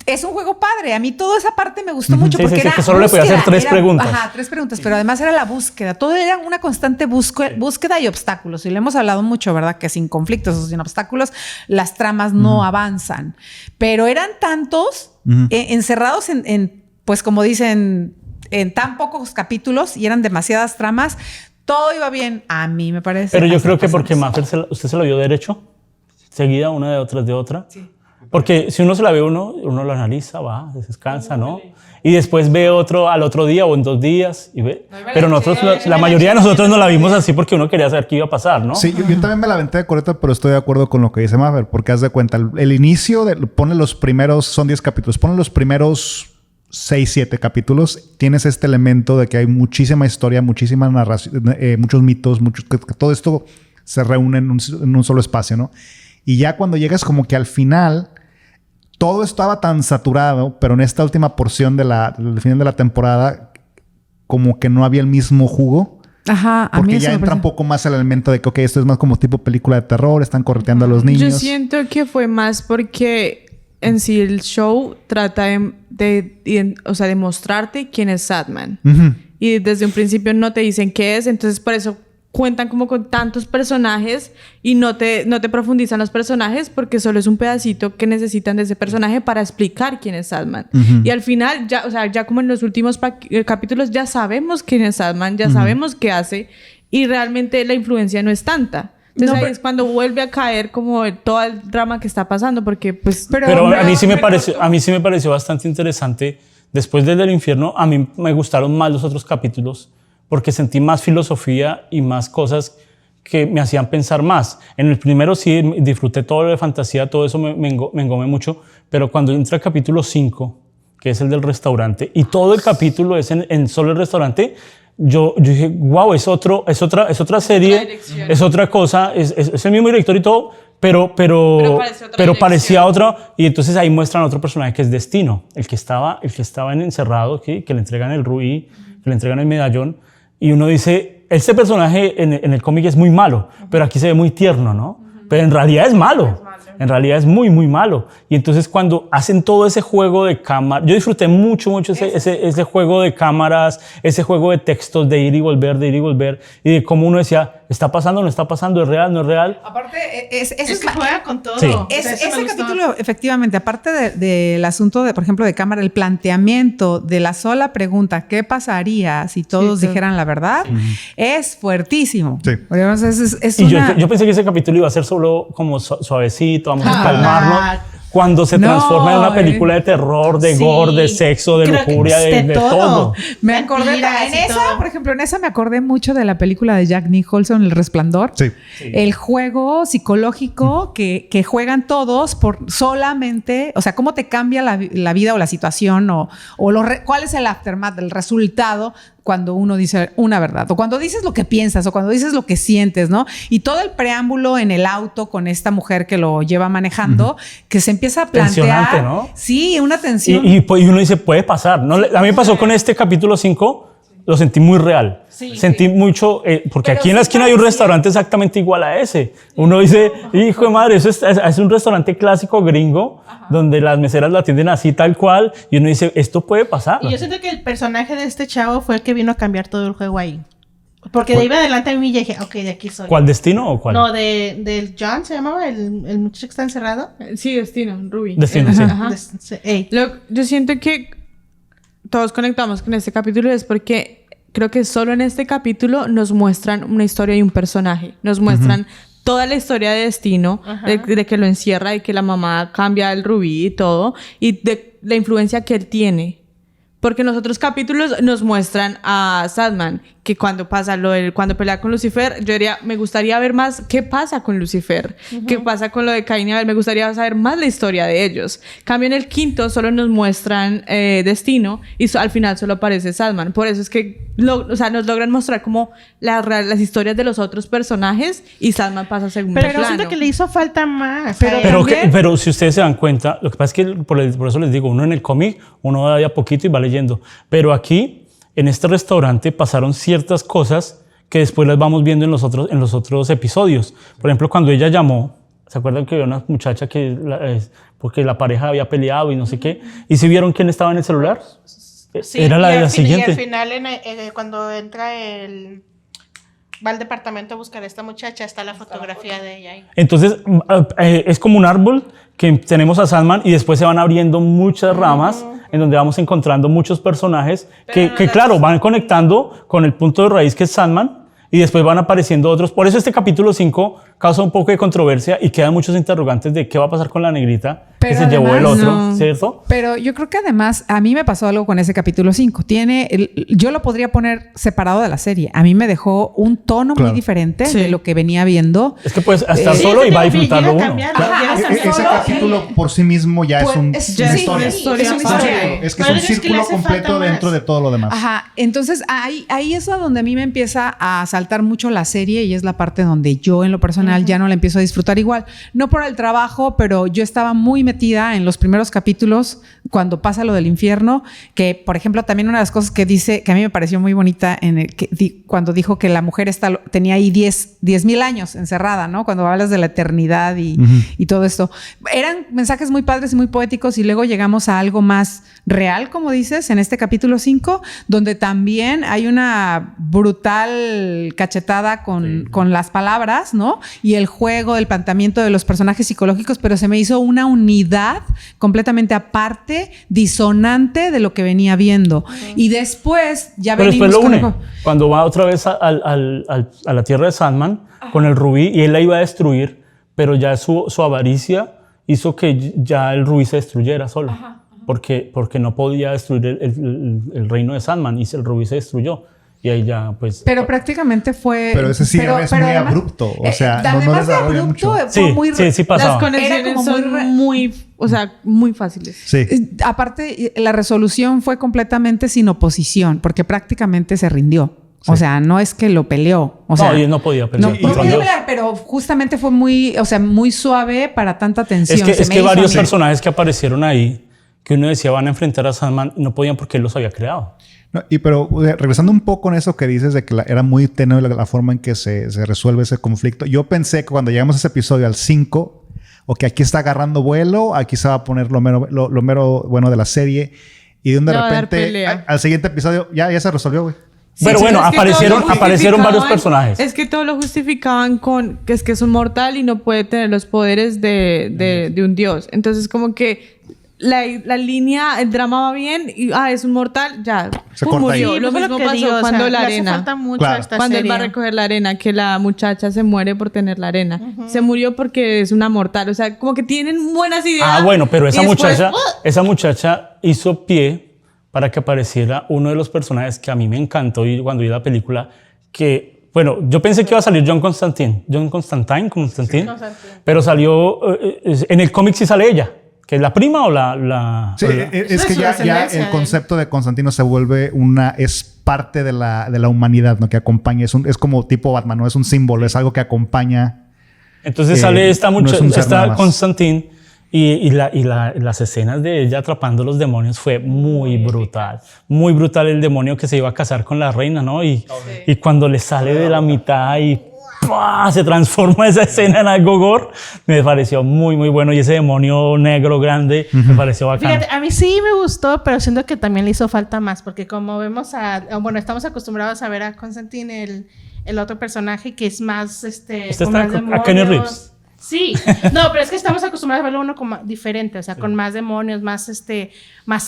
S7: es un juego padre. A mí toda esa parte me gustó mucho porque era
S1: que solo le podía hacer tres preguntas.
S7: Ajá, 3 preguntas, pero además era la búsqueda. Todo era una constante búsqueda y obstáculos. Y lo hemos hablado mucho, ¿verdad? Que sin conflictos o sin obstáculos las tramas no avanzan. Pero eran tantos encerrados en, pues como dicen, en tan pocos capítulos y eran demasiadas tramas. Todo iba bien, a mí me parece.
S1: Pero yo creo que porque Maffer usted se lo vio derecho, seguida una de otra. Sí. Porque si uno se la ve uno lo analiza, va, descansa, ¿no? Y después ve otro al otro día o en 2 días y ve. Pero nosotros, la mayoría de nosotros no la vimos así porque uno quería saber qué iba a pasar, ¿no?
S8: Sí, yo también me la aventé de correcta, pero estoy de acuerdo con lo que dice Maffer, porque haz de cuenta, el inicio, pone los primeros, son 10 capítulos, pone los primeros 6, 7 capítulos, tienes este elemento de que hay muchísima historia, muchísima narración, muchos mitos, que todo esto se reúne en un solo espacio, ¿no? Y ya cuando llegas como que al final, todo estaba tan saturado, pero en esta última porción del final de la temporada, como que no había el mismo jugo.
S7: Ajá, a
S8: porque
S7: mí
S8: ya
S7: eso
S8: entra un poco más el elemento de que, ok, esto es más como tipo película de terror, están correteando a los niños.
S2: Yo siento que fue más porque en sí el show trata de mostrarte quién es Sandman.
S8: Uh-huh.
S2: Y desde un principio no te dicen qué es, entonces por eso cuentan como con tantos personajes y no te profundizan los personajes porque solo es un pedacito que necesitan de ese personaje para explicar quién es Sandman. Uh-huh. Y al final, ya como en los últimos capítulos, ya sabemos quién es Sandman, ya sabemos qué hace y realmente la influencia no es tanta. Entonces ahí es cuando vuelve a caer como todo el drama que está pasando porque pues...
S1: Pero a mí sí me pareció bastante interesante. Después del infierno, a mí me gustaron más los otros capítulos porque sentí más filosofía y más cosas que me hacían pensar más. En el primero sí disfruté todo lo de fantasía, todo eso me engomé mucho, pero cuando entra el capítulo 5, que es el del restaurante, y todo el capítulo es en solo el restaurante, yo dije, wow, es otra serie, es otra cosa, es el mismo director y todo, pero parecía otra, y entonces ahí muestran otro personaje que es Destino, el que estaba encerrado, que le entregan el rubí, que le entregan el medallón, y uno dice, este personaje en el cómic es muy malo, pero aquí se ve muy tierno, ¿no? Pero en realidad es malo. En realidad es muy, muy malo. Y entonces cuando hacen todo ese juego de cámara, yo disfruté mucho ese juego de cámaras, ese juego de textos, de ir y volver, y de cómo uno decía, ¿está pasando, no está pasando? ¿Es real, no es real?
S7: Aparte,
S6: es que juega con todo.
S1: Sí.
S7: Ese capítulo, efectivamente, aparte del asunto, por ejemplo, de cámara, el planteamiento de la sola pregunta, ¿qué pasaría si todos dijeran la verdad? Es fuertísimo.
S8: Sí.
S1: Yo pensé que ese capítulo iba a ser solo como suavecito, vamos a calmarnos. Cuando se transforma en una película de terror, de gore, de sexo, de lujuria, de todo.
S7: Me acordé, por ejemplo, en esa me acordé mucho de la película de Jack Nicholson, El Resplandor.
S8: Sí.
S7: El juego psicológico que juegan todos por solamente, o sea, cómo te cambia la vida o la situación cuál es el aftermath, el resultado cuando uno dice una verdad, o cuando dices lo que piensas, o cuando dices lo que sientes, ¿no? Y todo el preámbulo en el auto con esta mujer que lo lleva manejando, que se empieza a plantear...
S1: Tensionante, ¿no?
S7: Sí, una tensión.
S1: Y uno dice, puede pasar. ¿No? A mí me pasó con este capítulo 5, lo sentí muy real. Sentí mucho, porque aquí en la esquina hay un restaurante exactamente igual a ese. Uno dice, hijo de madre, eso es un restaurante clásico gringo, donde las meseras lo atienden así tal cual, y uno dice, esto puede pasar.
S6: Y yo siento que el personaje de este chavo fue el que vino a cambiar todo el juego ahí. Porque de ahí en adelante a mí ya dije, ok, de aquí soy.
S1: ¿Cuál Destino o cuál?
S6: No, del John se llamaba, el muchacho que está encerrado.
S2: Sí, Destino, Ruby.
S1: Destino, sí.
S2: Ajá. Yo siento que todos conectamos con este capítulo es porque creo que solo en este capítulo nos muestran una historia y un personaje. Nos muestran toda la historia de Destino, de que lo encierra y que la mamá cambia el rubí y todo, y de la influencia que él tiene. Porque en los otros capítulos nos muestran a Sandman, que cuando pasa cuando pelea con Lucifer, yo diría, me gustaría ver más qué pasa con Lucifer, qué pasa con lo de Caín y Abel, me gustaría saber más la historia de ellos. Cambio en el quinto, solo nos muestran Destino y al final solo aparece Sandman. Por eso es que nos logran mostrar como las historias de los otros personajes y Sandman pasa a segundo plano.
S6: Pero siento que le hizo falta más.
S1: Pero si ustedes se dan cuenta, lo que pasa es que por eso les digo, uno en el cómic, uno va de a poquito y va leyendo. Pero aquí, en este restaurante, pasaron ciertas cosas que después las vamos viendo en los otros episodios. Por ejemplo, cuando ella llamó, ¿se acuerdan que había una muchacha porque la pareja había peleado y no sé qué? ¿Y si vieron quién estaba en el celular?
S6: Sí,
S1: era la de la siguiente.
S6: Y al final, cuando entra va al departamento a buscar a esta muchacha, está la fotografía de ella ahí.
S1: Entonces, es como un árbol que tenemos a Sandman y después se van abriendo muchas ramas en donde vamos encontrando muchos personajes que claro, van conectando con el punto de raíz que es Sandman y después van apareciendo otros. Por eso este capítulo 5 causa un poco de controversia y quedan muchos interrogantes de qué va a pasar con la negrita que
S7: Pero
S1: se llevó el
S7: además,
S1: otro,
S2: no.
S1: ¿cierto?
S7: Pero yo creo que además a mí me pasó algo con ese capítulo 5. Yo lo podría poner separado de la serie. A mí me dejó un tono muy diferente
S2: Sí.
S7: de lo que venía viendo.
S1: Es que puedes estar
S6: Sí,
S1: solo y va a
S6: llega
S1: disfrutarlo uno.
S6: cambiar,
S8: Claro,
S6: llega a
S8: ese
S6: cambiar.
S8: capítulo por sí mismo ya
S7: Pues,
S8: es una
S7: sí,
S8: historia.
S7: es una
S8: Es un
S7: historia.
S8: círculo. Es que es
S6: Pero
S8: un
S6: es que le
S8: círculo
S6: hace
S8: completo
S6: falta más.
S8: dentro de todo lo demás.
S7: Ajá, entonces ahí es a donde a mí me empieza a saltar mucho la serie y es la parte donde yo en lo personal ya no la empiezo a disfrutar igual. No por el trabajo, pero yo estaba muy metida en los primeros capítulos cuando pasa lo del infierno, que por ejemplo también una de las cosas que dice, que a mí me pareció muy bonita cuando dijo que la mujer tenía ahí 10,000 años encerrada, ¿no? Cuando hablas de la eternidad y todo esto. Eran mensajes muy padres y muy poéticos y luego llegamos a algo más real, como dices, en este capítulo 5, donde también hay una brutal cachetada con las palabras, ¿no? Y el juego, el planteamiento de los personajes psicológicos, pero se me hizo una unidad completamente aparte, disonante de lo que venía viendo. Y después ya
S1: Pero
S7: venimos
S1: después lo
S7: con...
S1: une. Cuando va otra vez a la tierra de Sandman con el rubí y él la iba a destruir, pero ya su avaricia hizo que ya el rubí se destruyera solo. Porque no podía destruir el reino de Sandman y el rubí se destruyó. Y ahí ya, pues...
S7: Pero prácticamente fue...
S8: Pero ese cierre es muy
S7: además,
S8: abrupto. O sea, no
S7: además de
S8: desarrolla
S7: abrupto,
S8: mucho.
S7: fue muy...
S1: sí pasaba.
S2: Las conexiones
S7: Era como
S2: son muy, o sea, muy fáciles.
S8: Sí.
S7: Aparte, la resolución fue completamente sin oposición, porque prácticamente se rindió.
S8: Sí.
S7: O sea, no es que lo peleó. O sea,
S1: No, y no podía pelear.
S7: No
S1: contra
S7: podía
S1: Dios.
S7: pelear, pero justamente fue muy suave para tanta tensión.
S1: Es
S7: Se me
S1: que
S7: hizo a
S1: varios
S7: mí.
S1: personajes que aparecieron ahí, que uno decía van a enfrentar a Sandman, no podían porque él los había creado.
S8: No, pero regresando un poco en eso que dices de que era muy tenue la forma en que se resuelve ese conflicto. Yo pensé que cuando llegamos a ese episodio, al 5, o que aquí está agarrando vuelo, aquí se va a poner lo mero bueno de la serie. Y de
S2: Ya va a dar
S8: repente,
S2: pelea.
S8: al siguiente episodio, ya se resolvió, güey.
S1: Pero bueno,
S2: es que todos lo
S1: aparecieron varios
S2: justificaban-
S1: personajes.
S2: Es que todos lo justificaban con que es un mortal y no puede tener los poderes de un dios. Entonces, como que la línea, el drama va bien y es un mortal, ya.
S8: Se
S2: pum,
S8: corta ahí.
S2: murió.
S6: Sí,
S2: Lo
S6: pues
S2: mismo
S6: que
S2: pasó
S6: digo, o
S2: cuando
S6: sea,
S2: la
S6: le hace
S2: arena.
S6: falta mucho
S8: Claro.
S6: a esta
S2: Cuando él
S6: serie.
S2: va a recoger la arena, que la muchacha se muere por tener la arena. Se murió porque es una mortal. O sea, como que tienen buenas ideas.
S1: Bueno, pero esa
S2: y después,
S1: muchacha hizo pie para que apareciera uno de los personajes que a mí me encantó y cuando vi la película, que, bueno, yo pensé que iba a salir John Constantine, pero salió, en el cómic sí sale ella, que es la prima o la
S8: Sí, es que
S6: su
S8: ya
S6: descendencia,
S8: el concepto de Constantino se vuelve es parte de la humanidad, ¿no? Que acompaña, es como tipo Batman, ¿no? Es un símbolo, es algo que acompaña.
S1: Entonces sale esta
S8: no es
S1: muchacha,
S8: un ser nada
S1: esta
S8: más.
S1: Constantine, y las escenas de ella atrapando los demonios fue muy brutal. Muy brutal el demonio que se iba a casar con la reina, ¿no? Y cuando le sale de la mitad y ¡pua! Se transforma esa escena en algo gore, me pareció muy, muy bueno. Y ese demonio negro grande me pareció bacán.
S6: Fíjate, a mí sí me gustó, pero siento que también le hizo falta más, porque como vemos estamos acostumbrados a ver a Constantine, el otro personaje que es más, con más
S1: a Kenny Reeves.
S6: Sí, no, pero es que estamos acostumbrados a verlo uno como diferente, o sea, con más demonios, más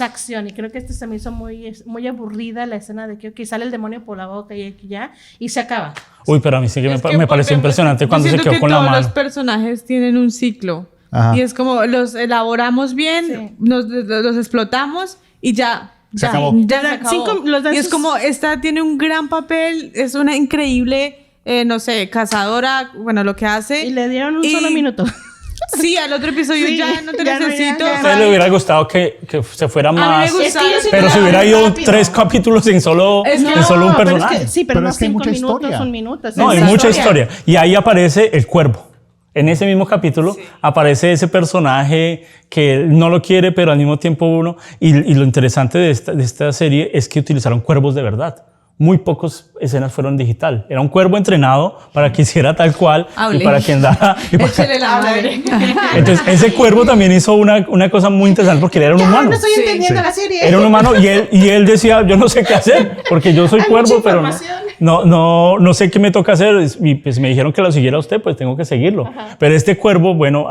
S6: acción, y creo que se me hizo muy aburrida la escena de que sale el demonio por la boca y aquí ya, y se acaba.
S1: Uy, pero a mí sí que
S2: Es
S1: me
S2: que
S1: pareció
S2: volvemos-
S1: impresionante cuando
S2: yo
S1: se
S2: siento
S1: quedó
S2: que
S1: con la
S2: todos
S1: mano.
S2: los personajes tienen un ciclo.
S8: Ajá.
S2: Y es como los elaboramos bien,
S6: Sí.
S2: los explotamos y ya.
S8: Se
S2: ya,
S8: acabó.
S2: ya se
S6: Dan
S2: acabó.
S6: los dan
S2: Y es
S6: sus-
S2: como, esta tiene un gran papel, es una increíble, no sé, cazadora, bueno, lo que hace.
S6: Y le dieron un
S2: Y-
S6: solo minuto.
S2: Sí, al otro episodio
S6: Sí,
S2: ya no te
S6: ya no,
S2: necesito.
S6: ya,
S1: A usted le hubiera gustado que se fuera
S2: A mí me
S1: más,
S2: gusta.
S6: Es que yo siento
S1: pero
S6: que
S1: si
S6: la
S1: hubiera
S6: van
S1: ido
S6: rápido.
S1: 3 capítulos en solo un
S6: pero es
S1: personaje.
S6: que, sí, pero,
S8: Pero
S6: no
S8: es que hay
S6: 5
S8: mucha
S6: minutos,
S8: historia.
S6: un minuto.
S1: No, hay
S6: esa
S1: mucha historia. Y ahí aparece el cuervo. En ese mismo capítulo aparece ese personaje que no lo quiere, pero al mismo tiempo uno. Y lo interesante de esta serie es que utilizaron cuervos de verdad. Muy pocas escenas fueron digital. Era un cuervo entrenado para que hiciera tal cual
S2: Hable.
S1: y para que andara.
S2: Échele la madre.
S1: Entonces, ese cuervo también hizo una cosa muy interesante porque él era un humano.
S6: no estoy entendiendo la serie.
S1: Era un humano y él decía, yo no sé qué hacer, porque yo soy
S6: Hay
S1: cuervo,
S6: mucha
S1: pero
S6: información.
S1: no sé qué me toca hacer. Y pues me dijeron que lo siguiera usted, pues tengo que seguirlo. Pero este cuervo, bueno,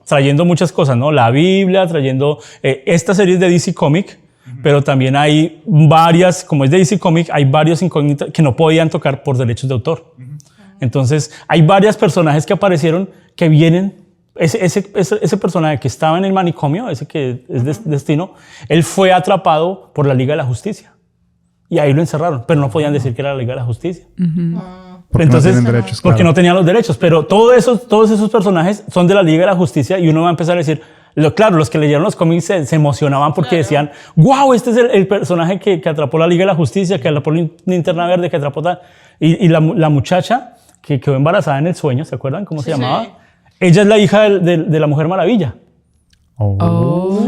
S1: trayendo muchas cosas, ¿no? La Biblia, trayendo esta serie es de DC Comic, pero también hay varias, como es de DC Comic, hay varios incógnitas que no podían tocar por derechos de autor. Entonces, hay varios personajes que aparecieron que vienen. Ese personaje que estaba en el manicomio, ese que es Destino, él fue atrapado por la Liga de la Justicia. Y ahí lo encerraron, pero no podían decir que era la Liga de la Justicia.
S8: Porque
S1: entonces,
S8: no tienen derechos,
S1: porque
S8: claro.
S1: no tenían los derechos. Pero todos esos personajes son de la Liga de la Justicia y uno va a empezar a decir, claro, los que leyeron los cómics se emocionaban porque decían, wow, este es el personaje que atrapó la Liga de la Justicia, que atrapó la Linterna Verde, que atrapó tal. Y la muchacha que quedó embarazada en el sueño, ¿se acuerdan cómo se llamaba? Sí. Ella es la hija de la Mujer Maravilla.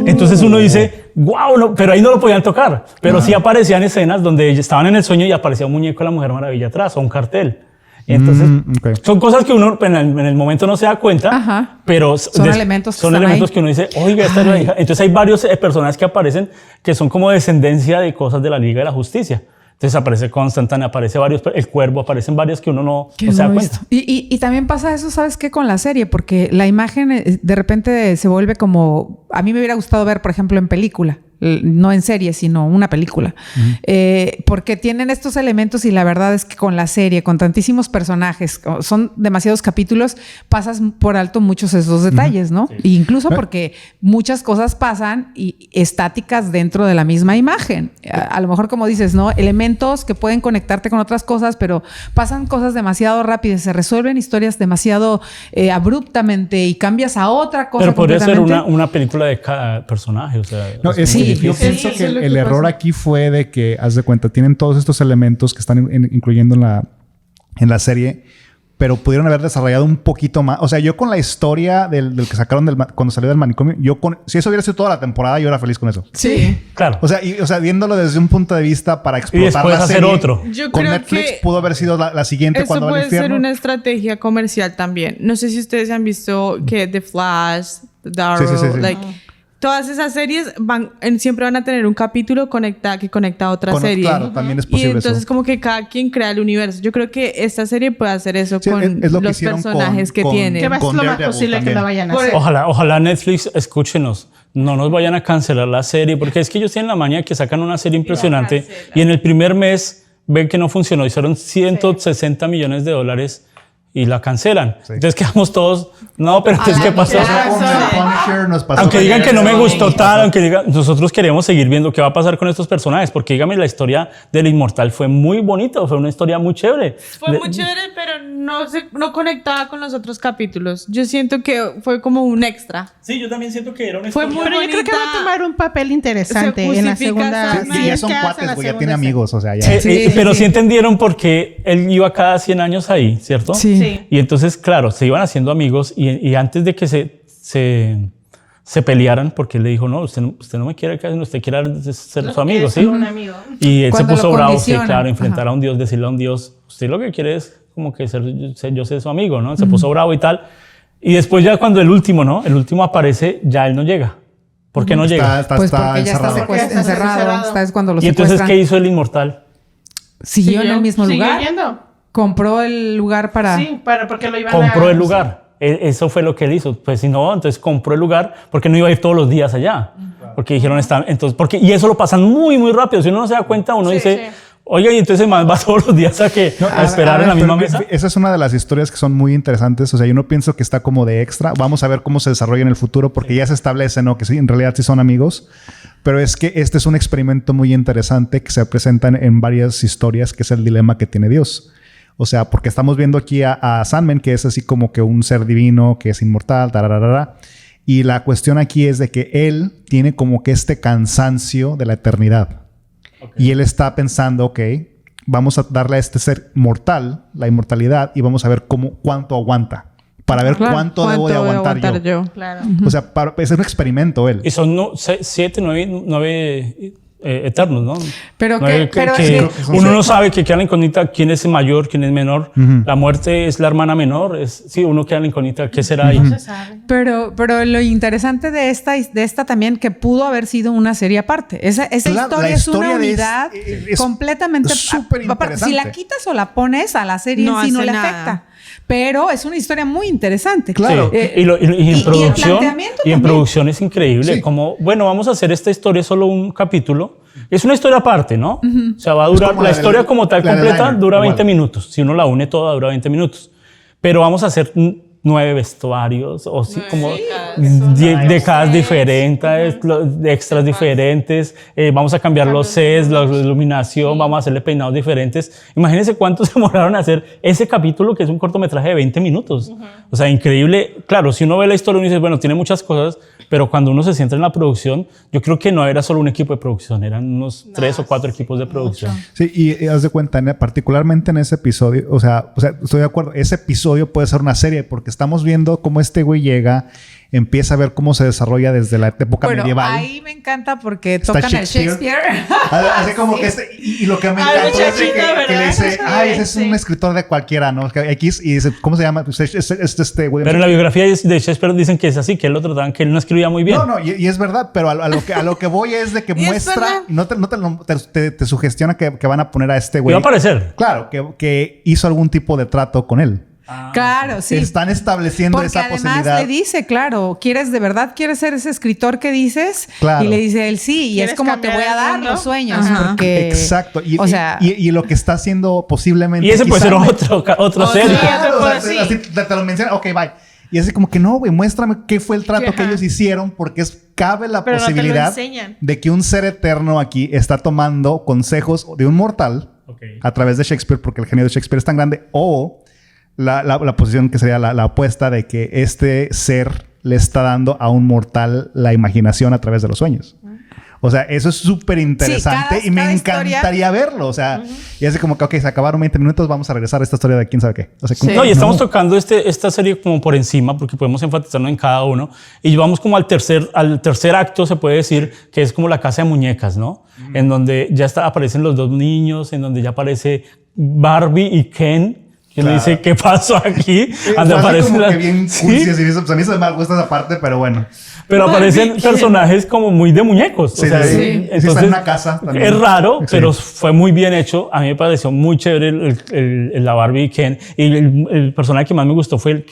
S1: Entonces uno dice, wow, no, pero ahí no lo podían tocar. Pero sí aparecían escenas donde estaban en el sueño y aparecía un muñeco de la Mujer Maravilla atrás o un cartel. Entonces, son cosas que uno en el momento no se da cuenta, pero
S7: son elementos
S1: que uno dice, oiga, esta es la hija. Entonces hay varios personajes que aparecen que son como descendencia de cosas de la Liga de la Justicia. Entonces aparece Constantine, aparece varios, el Cuervo, aparecen varios que uno no se da cuenta.
S7: Y también pasa eso, ¿sabes qué? Con la serie, porque la imagen de repente se vuelve como... A mí me hubiera gustado ver, por ejemplo, en película. No en serie, sino una película. Porque tienen estos elementos y la verdad es que con la serie, con tantísimos personajes, son demasiados capítulos, pasas por alto muchos esos detalles, ¿no? Sí. Incluso porque muchas cosas pasan y estáticas dentro de la misma imagen. A lo mejor, como dices, ¿no? Elementos que pueden conectarte con otras cosas, pero pasan cosas demasiado rápidas, se resuelven historias demasiado abruptamente y cambias a otra cosa.
S1: Pero podría ser una película de cada personaje, o sea...
S8: No, yo pienso que el error aquí fue de que, haz de cuenta, tienen todos estos elementos que están incluyendo en la serie, pero pudieron haber desarrollado un poquito más. O sea, yo con la historia del que sacaron cuando salió del manicomio, si eso hubiera sido toda la temporada, yo era feliz con eso.
S1: Sí, claro.
S8: O sea, viéndolo desde un punto de vista para explotar
S1: y después
S8: la
S1: hacer
S8: serie.
S1: otro.
S2: Yo
S8: con
S2: creo
S8: Netflix
S2: que
S8: pudo haber sido la siguiente cuando va al infierno.
S2: Eso puede ser una estrategia comercial también. No sé si ustedes han visto que The Flash, The Arrow,
S8: sí.
S2: Todas esas series siempre van a tener un capítulo que conecta a otra serie.
S8: Claro, también es posible.
S2: Y entonces
S8: eso.
S2: como que cada quien crea el universo. Yo creo que esta serie puede hacer eso con los personajes que tiene.
S6: Que va a ser lo más posible que lo vayan a hacer.
S1: Ojalá Netflix, escúchenos. No nos vayan a cancelar la serie, porque es que ellos tienen la maña que sacan una serie impresionante y en el primer mes ven que no funcionó. Hicieron 160 millones de dólares y la cancelan. Sí. Entonces quedamos todos, no, pero entonces ¿qué pasó? Aunque digan que no me gustó tal, aunque digan, nosotros queremos seguir viendo qué va a pasar con estos personajes, porque dígame, la historia del Inmortal fue muy bonita, fue una historia muy chévere.
S2: Fue muy chévere, pero no conectaba con los otros capítulos. Yo siento que fue como un extra.
S1: Sí, yo también siento que era una
S2: historia.
S6: Pero yo creo que va a tomar un papel interesante en la segunda.
S8: Sí, ya son cuates, güey, ya tiene amigos, o sea, ya.
S1: Pero sí entendieron por qué él iba cada 100 años ahí, ¿cierto?
S7: Sí.
S1: Y entonces, claro, se iban haciendo amigos y antes de que se pelearan, porque él le dijo, no, usted no me quiere, usted quiere ser su amigo, ¿sí?
S6: Un amigo.
S1: Y él se puso bravo, sí, claro, enfrentar a un Dios, decirle a un Dios, usted lo que quiere es como que yo ser su amigo, ¿no? Se puso bravo y tal. Y después ya cuando el último aparece, ya él no llega. ¿Por qué no llega?
S7: Pues porque ya está encerrado. Es cuando lo
S1: ¿Y entonces qué hizo el Inmortal?
S7: ¿Siguió en el mismo lugar?
S6: Yendo.
S7: ¿Compró el lugar para...?
S6: Sí, porque lo iban
S1: compró el lugar. Eso fue lo que él hizo. Pues si no, entonces compró el lugar porque no iba a ir todos los días allá. Porque dijeron, y eso lo pasan muy, muy rápido. Si uno no se da cuenta, uno dice, oiga, y entonces más va todos los días a esperar en la misma mesa.
S8: Esa es una de las historias que son muy interesantes. O sea, yo no pienso que está como de extra. Vamos a ver cómo se desarrolla en el futuro porque ya se establece, ¿no? Que sí, en realidad sí son amigos. Pero es que este es un experimento muy interesante que se presenta en varias historias, que es el dilema que tiene Dios. O sea, porque estamos viendo aquí a Sandman, que es así como que un ser divino, que es inmortal, tararara. Y la cuestión aquí es de que él tiene como que este cansancio de la eternidad. Okay. Y él está pensando, ok, vamos a darle a este ser mortal la inmortalidad y vamos a ver cuánto aguanta. Para ver cuánto debo de aguantar yo.
S6: Claro.
S8: O sea, es un experimento él.
S1: Y son 7, 9... eternos, ¿no?
S7: Pero
S1: uno no sabe, que queda la incógnita quién es mayor, quién es menor. La muerte es la hermana menor. Uno queda la incógnita, ¿qué será ahí?
S6: No se sabe.
S7: Pero lo interesante de esta también, que pudo haber sido una serie aparte. Esa historia es una unidad completamente
S8: súper interesante.
S7: Si la quitas o la pones a la serie, no le afecta. pero es una historia muy interesante.
S8: Claro.
S1: Sí. Y en producción,
S7: el planteamiento
S1: y en
S7: también.
S1: producción es increíble.
S8: Sí.
S1: Como, bueno, vamos a hacer esta historia solo un capítulo. Es una historia aparte, ¿no? O sea, va a durar,
S8: como
S1: la
S8: la
S1: historia
S8: del-
S1: como tal
S8: la del
S1: completa
S8: Diner,
S1: dura
S8: igual.
S1: 20 minutos. Si uno la une toda, dura 20 minutos. Pero vamos a hacer 9 vestuarios o sí, como 10 décadas diferentes, extras diferentes. Vamos a cambiar los sets, la iluminación, vamos a hacerle peinados diferentes. Imagínense cuánto se demoraron a hacer ese capítulo, que es un cortometraje de 20 minutos. O sea, increíble. Claro, si uno ve la historia, uno dice, bueno, tiene muchas cosas, pero cuando uno se centra en la producción, yo creo que no era solo un equipo de producción, eran unos 3 o 4 equipos de producción.
S8: Sí, y haz de cuenta, particularmente en ese episodio, o sea, estoy de acuerdo, ese episodio puede ser una serie porque estamos viendo cómo este güey llega, empieza a ver cómo se desarrolla desde la época medieval.
S7: Ahí me encanta porque
S8: Está
S7: tocan el Shakespeare.
S8: Así como que y lo que me encantó es de que le dice, ay, ese es un escritor de cualquiera, ¿no? X, y dice, ¿cómo se llama? Pues este güey.
S1: Pero en la biografía de Shakespeare dicen que es así, que él lo trataban, que él no escribía muy bien.
S8: No, y es verdad, pero a lo que voy es de que muestra, no te sugestiona que van a poner a este güey.
S1: Y va a aparecer.
S8: Claro, que hizo algún tipo de trato con él.
S7: Claro, sí.
S8: Están estableciendo
S7: porque
S8: esa
S7: además
S8: posibilidad.
S7: le dice, claro, ¿de verdad quieres ser ese escritor que dices?
S8: Claro.
S7: Y le dice él, sí, y es
S6: ¿Quieres
S7: como te
S6: cambiar
S7: voy a
S6: el
S7: dar
S6: mundo?
S7: los sueños.
S2: Ajá.
S7: Porque,
S8: Exacto.
S7: o sea,
S8: Y lo que está haciendo posiblemente.
S1: Y ese puede
S8: quizá-
S1: ser otra serie.
S8: Claro, o sea, así te lo menciona, ok, bye. Y así como que no, güey, muéstrame qué fue el trato que ellos hicieron, porque cabe la
S6: Pero no te lo
S8: posibilidad
S6: enseñan.
S8: de que un ser eterno aquí está tomando consejos de un mortal a través de Shakespeare, porque el genio de Shakespeare es tan grande, o la posición que sería la apuesta de que este ser le está dando a un mortal la imaginación a través de los sueños. O sea, eso es súper interesante y me
S7: cada
S8: encantaría verlo. O sea, y así como que, ok, se acabaron 20 minutos, vamos a regresar a esta historia de quién sabe qué. O sea, como,
S1: No, y estamos tocando esta serie como por encima, porque podemos enfatizarnos en cada uno. Y vamos como al tercer acto, se puede decir, que es como la casa de muñecas, ¿no? En donde ya aparecen los dos niños, en donde ya aparece Barbie y Ken. Que le dice, ¿qué pasó aquí? Donde aparecen
S8: como
S1: las-
S8: que bien
S1: Sí,
S8: cursi, así, pues a mí se me gusta esa parte, pero bueno.
S1: pero aparecen personajes como muy de muñecos.
S8: Sí,
S1: o sea,
S8: sí. Sí, está en una casa también.
S1: Es raro,
S8: Sí.
S1: pero fue muy bien hecho. A mí me pareció muy chévere la Barbie y Ken. Y el personaje que más me gustó fue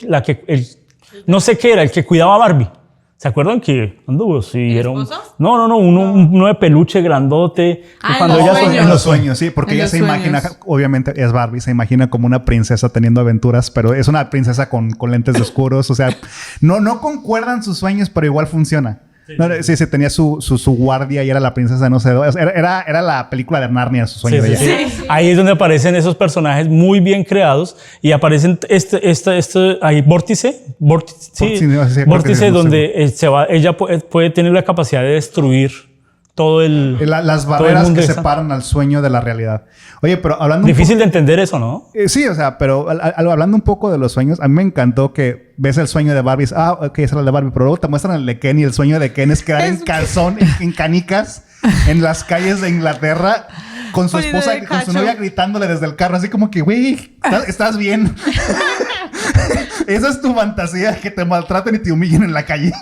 S1: no sé qué era, el que cuidaba a Barbie. ¿Se acuerdan que anduvo? Sí, era un... No, uno de peluche grandote. Que
S2: Ah,
S1: cuando
S2: en
S1: ella
S2: los
S1: sueña-
S8: En los sueños, sí, porque
S2: En
S8: ella
S2: los
S8: se imagina,
S2: sueños.
S8: obviamente es Barbie, se imagina como una princesa teniendo aventuras, pero es una princesa con lentes oscuros, o sea, no concuerdan sus sueños, pero igual funciona. Sí, tenía su guardia y era la princesa de no sé dónde. Era la película de Narnia, su sueño
S1: Sí,
S8: de
S1: sí,
S8: ella.
S1: sí. Ahí es donde aparecen esos personajes muy bien creados y aparecen hay vórtice,
S8: Vórtice,
S1: donde ella puede tener la capacidad de destruir todo
S8: Las
S1: todo el
S8: barreras
S1: mundo
S8: que
S1: esa.
S8: separan al sueño de la realidad. Oye, pero hablando
S1: Difícil de entender eso, ¿no?
S8: sí, o sea, pero hablando un poco de los sueños, a mí me encantó que ves el sueño de Barbie, ok, ese era el de Barbie, pero luego te muestran el de Ken y el sueño de Ken es quedar en calzón, en canicas, en las calles de Inglaterra, con su
S2: Poniendo
S8: esposa,
S2: el
S8: con su
S2: cacho.
S8: novia gritándole desde el carro, así como que, güey, ¿estás bien? Esa es tu fantasía, que te maltraten y te humillen en la calle.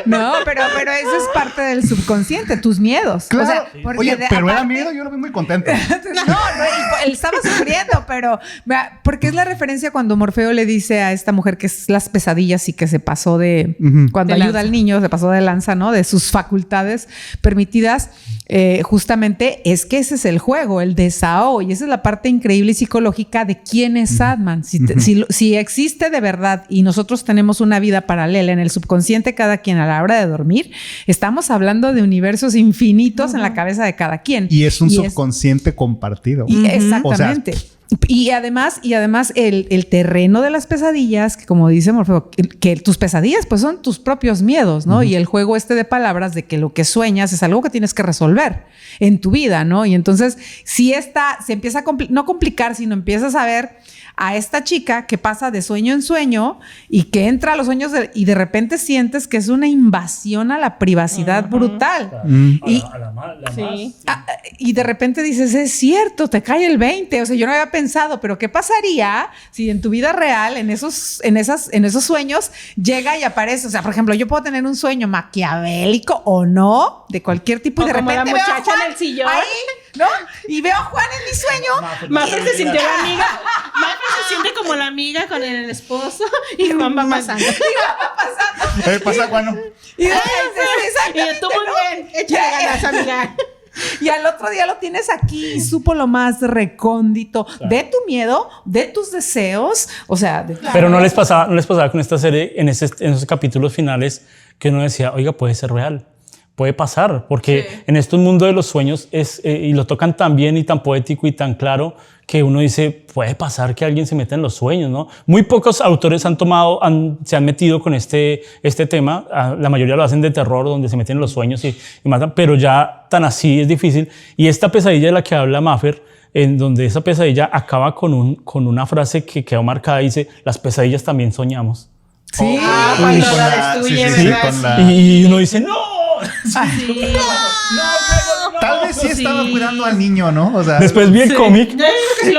S7: no, pero eso es parte del subconsciente, tus miedos.
S8: Claro.
S7: O sea, porque
S8: Oye, pero era
S7: aparte-
S8: miedo, yo lo vi muy contento.
S7: No, él estaba sufriendo, pero vea, porque es la referencia cuando Morfeo le dice a esta mujer que es las pesadillas y que se pasó cuando
S2: De
S7: ayuda
S2: lanza.
S7: al niño, se pasó de lanza, ¿no? De sus facultades permitidas. Justamente es que ese es el juego, el desahogo, y esa es la parte increíble y psicológica de quién es Sandman. Si existe de verdad y nosotros tenemos una vida paralela en el subconsciente cada quien a la hora de dormir, estamos hablando de universos infinitos en la cabeza de cada quien.
S8: Y es un subconsciente compartido.
S7: Exactamente. Y además el terreno de las pesadillas, que como dice Morfeo, que tus pesadillas pues son tus propios miedos, ¿no? Y el juego de palabras de que lo que sueñas es algo que tienes que resolver en tu vida, ¿no? Y entonces se empieza a no complicar, sino empiezas a ver a esta chica que pasa de sueño en sueño y que entra a los sueños y de repente sientes que es una invasión a la privacidad brutal. Y de repente dices, es cierto, te cae el 20. O sea, yo no había pensado, pero ¿qué pasaría si en tu vida real, en esos sueños, llega y aparece? O sea, por ejemplo, yo puedo tener un sueño maquiavélico o no, de cualquier tipo, y de
S6: O como
S7: repente
S6: la
S7: veo a
S6: muchacha
S7: Juan
S6: en el sillón.
S7: ahí ¿no? Y veo a Juan en mi sueño.
S6: Maffer se sintió la amiga. Maffer se siente como la amiga con el esposo y Juan va pasando.
S8: Pasa, Juan.
S7: Y
S6: tú muy bien, échale ganas, amiga.
S7: Y al otro día lo tienes aquí y supo lo más recóndito de tu miedo, de tus deseos, o sea...
S1: Pero no les pasaba con esta serie, en esos capítulos finales, que uno decía, oiga, puede ser real, puede pasar, porque en este mundo de los sueños y lo tocan tan bien y tan poético y tan claro, que uno dice, puede pasar que alguien se meta en los sueños, ¿no? Muy pocos autores se han metido con este tema. La mayoría lo hacen de terror, donde se meten en los sueños y matan, pero ya tan así es difícil. Y esta pesadilla de la que habla Maffer, en donde esa pesadilla acaba con una frase que quedó marcada, dice, las pesadillas también soñamos.
S7: Sí.
S6: Cuando la destruye, ¿verdad?
S1: Y uno dice, ¡no!
S8: Tal vez sí estaba cuidando al niño, ¿no? O sea,
S1: después vi el cómic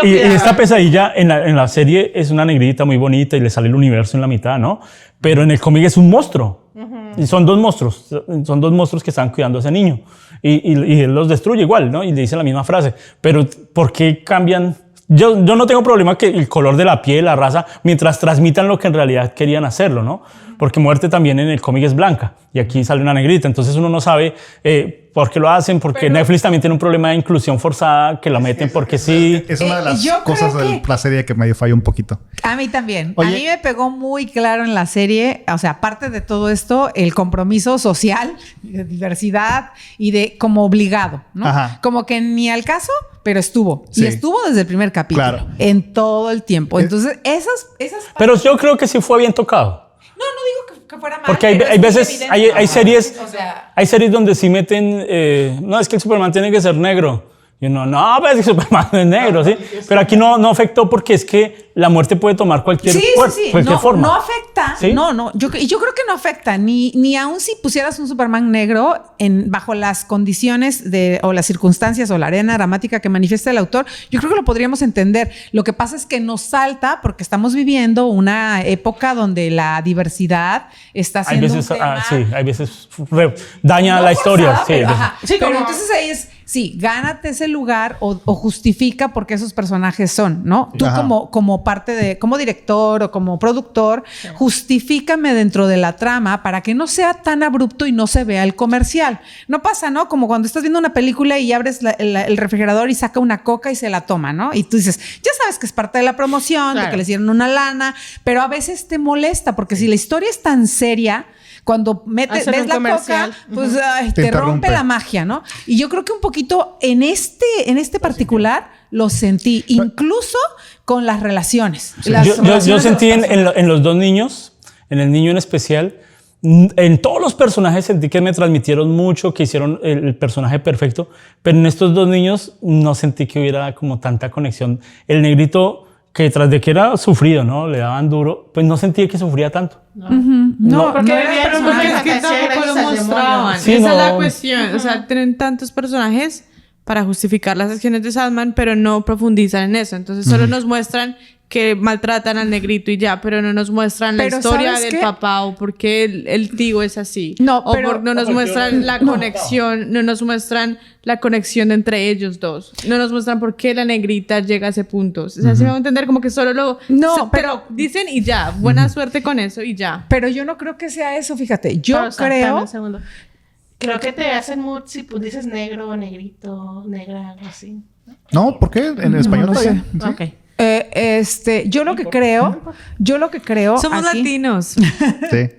S1: y esta pesadilla en la serie es una negrita muy bonita y le sale el universo en la mitad, ¿no? Pero en el cómic es un monstruo. Y son dos monstruos que están cuidando a ese niño. Y él los destruye igual, ¿no? Y le dicen la misma frase. Pero ¿por qué cambian? Yo no tengo problema que el color de la piel, la raza, mientras transmitan lo que en realidad querían hacerlo, ¿no? Porque Muerte también en el cómic es blanca y aquí sale una negrita. Entonces uno no sabe por qué lo hacen, porque Netflix también tiene un problema de inclusión forzada, que la meten porque sí.
S8: Es una de las cosas de la serie que medio falló un poquito.
S7: A mí también.
S8: Oye,
S7: a mí me pegó muy claro en la serie, o sea, aparte de todo esto, el compromiso social, de diversidad y de como obligado, ¿no?
S8: Ajá.
S7: Como que ni al caso, pero estuvo.
S8: Sí.
S7: Y estuvo desde el primer capítulo.
S8: Claro.
S7: En todo el tiempo. Entonces, esas
S1: Pero yo creo que sí fue bien tocado.
S7: No digo que fuera mal.
S1: Porque hay veces, hay series, hay series donde sí meten, no, es que el Superman tiene que ser negro. Y uno, no, pero es que Superman es negro, ¿sí? Pero aquí no afectó porque es que la muerte puede tomar cualquier forma.
S7: No afecta. ¿Sí? No. Yo creo que no afecta. Ni aun si pusieras un Superman negro bajo las condiciones o las circunstancias o la arena dramática que manifiesta el autor, yo creo que lo podríamos entender. Lo que pasa es que nos salta porque estamos viviendo una época donde la diversidad está siendo un tema...
S1: hay veces daña la historia.
S7: Forzada, pero entonces ahí es... Sí, gánate ese lugar o justifica por qué esos personajes son, ¿no? Tú como parte como director o como productor, justifícame dentro de la trama para que no sea tan abrupto y no se vea el comercial. No pasa, ¿no? Como cuando estás viendo una película y abres el refrigerador y saca una coca y se la toma, ¿no? Y tú dices, ya sabes que es parte de la promoción, de que les dieron una lana, pero a veces te molesta porque si la historia es tan seria... Cuando ves la comercial, coca, pues te rompe la magia, ¿no? Y yo creo que un poquito en este particular lo sentí, incluso con las relaciones.
S1: Sí. Yo sentí en los dos niños, en el niño en especial, en todos los personajes sentí que me transmitieron mucho, que hicieron el personaje perfecto, pero en estos dos niños no sentí que hubiera como tanta conexión. El negrito, que tras de que era sufrido, ¿no? Le daban duro, pues no sentí que sufría tanto.
S2: No, porque es que tampoco lo mostraban.
S1: Sí,
S2: esa es la cuestión. O sea, tienen tantos personajes para justificar las acciones de Sandman, pero no profundizan en eso. Entonces solo nos muestran que maltratan al negrito y ya, pero no nos muestran la historia del papá o por qué el tío es así. No nos muestran la conexión, no nos muestran la conexión entre ellos dos. No nos muestran por qué la negrita llega a ese punto. O sea, se va a entender como que solo pero dicen y ya, buena suerte con eso y ya.
S7: Pero yo no creo que sea eso, fíjate. Yo creo...
S6: Un segundo. Creo que te hacen mucho si pues dices negro, negrito, negra, algo así.
S8: No, ¿por qué? En español no sé.
S6: ¿Sí? Ok.
S7: Yo lo que creo
S2: somos
S7: aquí,
S2: latinos.
S8: Sí.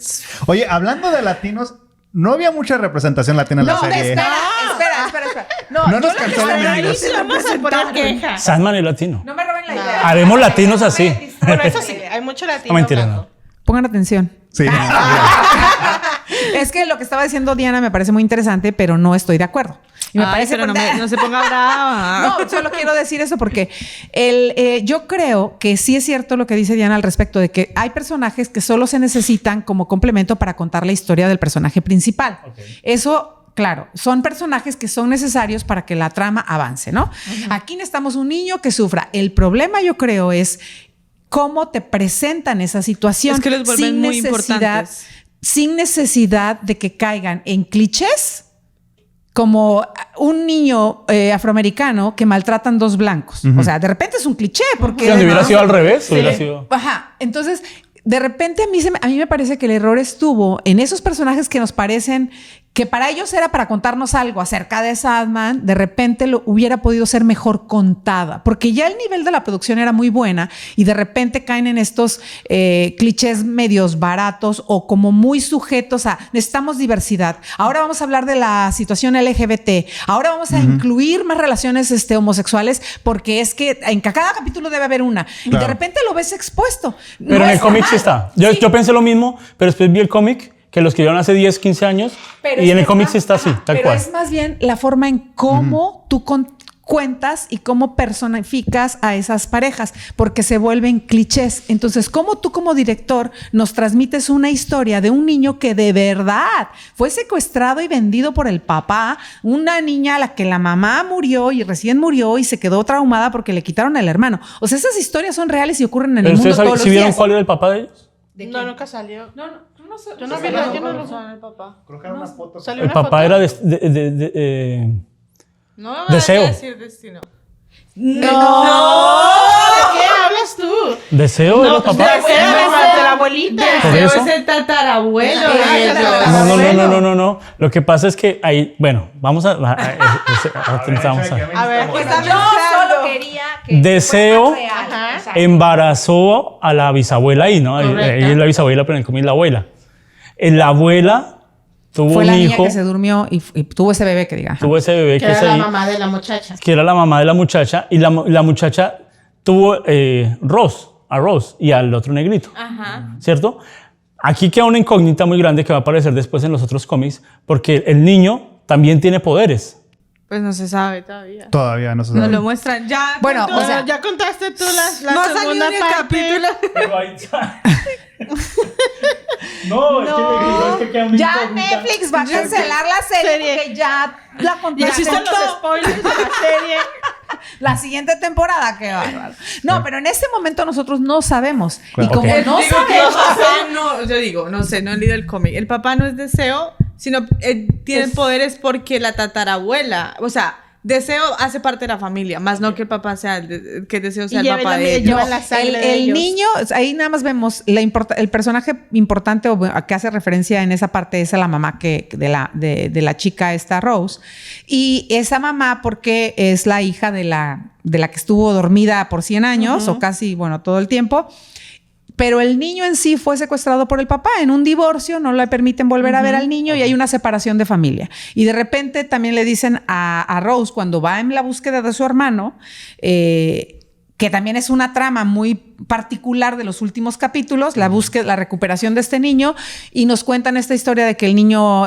S8: Oye, hablando de latinos, no había mucha representación latina en la serie.
S7: Espera.
S8: No nos cansó la
S6: Ahí sí vamos a poner queja.
S1: Sandman es latino.
S7: No me roben la idea.
S1: Haremos latinos así.
S6: Bueno, eso sí, hay mucho latino.
S1: No, mentira, no.
S7: Pongan atención.
S8: Sí.
S7: Es que lo que estaba diciendo Diana me parece muy interesante, pero no estoy de acuerdo. Y me parece
S2: pero no se ponga brava.
S7: No, solo quiero decir eso porque yo creo que sí es cierto lo que dice Diana al respecto de que hay personajes que solo se necesitan como complemento para contar la historia del personaje principal. Okay. Eso, claro, son personajes que son necesarios para que la trama avance, ¿no? Aquí necesitamos un niño que sufra. El problema, yo creo, es cómo te presentan esa situación.
S2: Es que los vuelven muy importantes.
S7: Sin necesidad de que caigan en clichés como un niño afroamericano que maltratan 2 blancos. O sea, de repente es un cliché porque...
S1: Si hubiera sido al revés, hubiera sido...
S7: Ajá. Entonces, de repente a mí me parece que el error estuvo en esos personajes que nos parecen que para ellos era para contarnos algo acerca de Sandman, de repente lo hubiera podido ser mejor contada, porque ya el nivel de la producción era muy buena y de repente caen en estos clichés medios baratos o como muy sujetos a necesitamos diversidad. Ahora vamos a hablar de la situación LGBT. Ahora vamos a incluir más relaciones homosexuales porque es que en cada capítulo debe haber una. Claro. Y de repente lo ves expuesto.
S1: Pero en el cómic sí está. Yo pensé lo mismo, pero después vi el cómic que lo escribieron hace 10, 15 años y en el cómic sí está así, tal cual.
S7: Pero es más bien la forma en cómo tú cuentas y cómo personificas a esas parejas, porque se vuelven clichés. Entonces, ¿cómo tú como director nos transmites una historia de un niño que de verdad fue secuestrado y vendido por el papá, una niña a la que la mamá murió y recién murió y se quedó traumada porque le quitaron al hermano? O sea, esas historias son reales y ocurren en el mundo todos los días.
S1: ¿Vieron cuál era el papá de ellos?
S6: No, nunca salió.
S2: No sé.
S6: Yo no vi el
S2: papá.
S8: Creo que era una foto.
S1: El papá era
S2: No me
S1: Deseo.
S2: a decir destino.
S6: ¡No! ¿De qué hablas tú?
S1: Deseo era el papá.
S6: De la abuelita.
S2: Deseo es el tatarabuelo.
S1: No. Lo que pasa es que ahí, bueno, vamos a
S6: A ver,
S2: Pues
S7: Yo solo quería que
S1: Deseo
S6: Ajá.
S1: embarazó a la bisabuela ahí, ¿no? Ella es la bisabuela, pero en el cómic la abuela. La abuela tuvo
S7: fue
S1: un
S7: la
S1: hijo.
S7: niña que se durmió y tuvo ese bebé que diga.
S1: Tuvo ese bebé
S6: Que
S1: que
S6: era
S1: es
S6: la
S1: ahí,
S6: mamá de la muchacha.
S1: que era la mamá de la muchacha, y la muchacha tuvo a Rose y al otro negrito.
S2: Ajá.
S1: ¿Cierto? Aquí queda una incógnita muy grande que va a aparecer después en los otros cómics, porque el niño también tiene poderes.
S2: Pues no se sabe todavía.
S8: Todavía no se sabe.
S2: Nos lo muestran ya.
S7: Bueno,
S2: contó-
S7: o sea,
S6: ya contaste tú la
S2: no ha salido
S6: segunda
S2: ni el
S6: parte.
S2: capítulo.
S1: Pero ahí está. No, es que queda una
S7: Ya
S1: incógnita.
S7: Netflix va a cancelar la serie porque ya la
S6: Ya
S7: contaste.
S6: hiciste los spoilers de la serie.
S7: La siguiente temporada, qué bárbaro. No, pero en este momento nosotros no sabemos.
S8: Claro.
S7: Y como
S1: Ok.
S7: no
S2: Digo que
S7: sabemos...
S2: el papá no, yo digo, no sé, no he leído el cómic. El papá no es Deseo, sino tiene poderes porque la tatarabuela, o sea, Deseo hace parte de la familia, más no que el papá sea, que Deseo sea
S6: Y
S2: el papá de
S6: lleva
S2: ellos.
S6: lleva la sangre de
S7: el
S6: ellos.
S7: niño, ahí nada más vemos el personaje importante o a que hace referencia en esa parte es a la mamá de la chica esta Rose. Y esa mamá porque es la hija de la que estuvo dormida por 100 años o casi, bueno, todo el tiempo. Pero el niño en sí fue secuestrado por el papá en un divorcio, no le permiten volver a ver al niño y hay una separación de familia. Y de repente también le dicen a Rose cuando va en la búsqueda de su hermano, que también es una trama muy particular de los últimos capítulos, la búsqueda, la recuperación de este niño, y nos cuentan esta historia de que el niño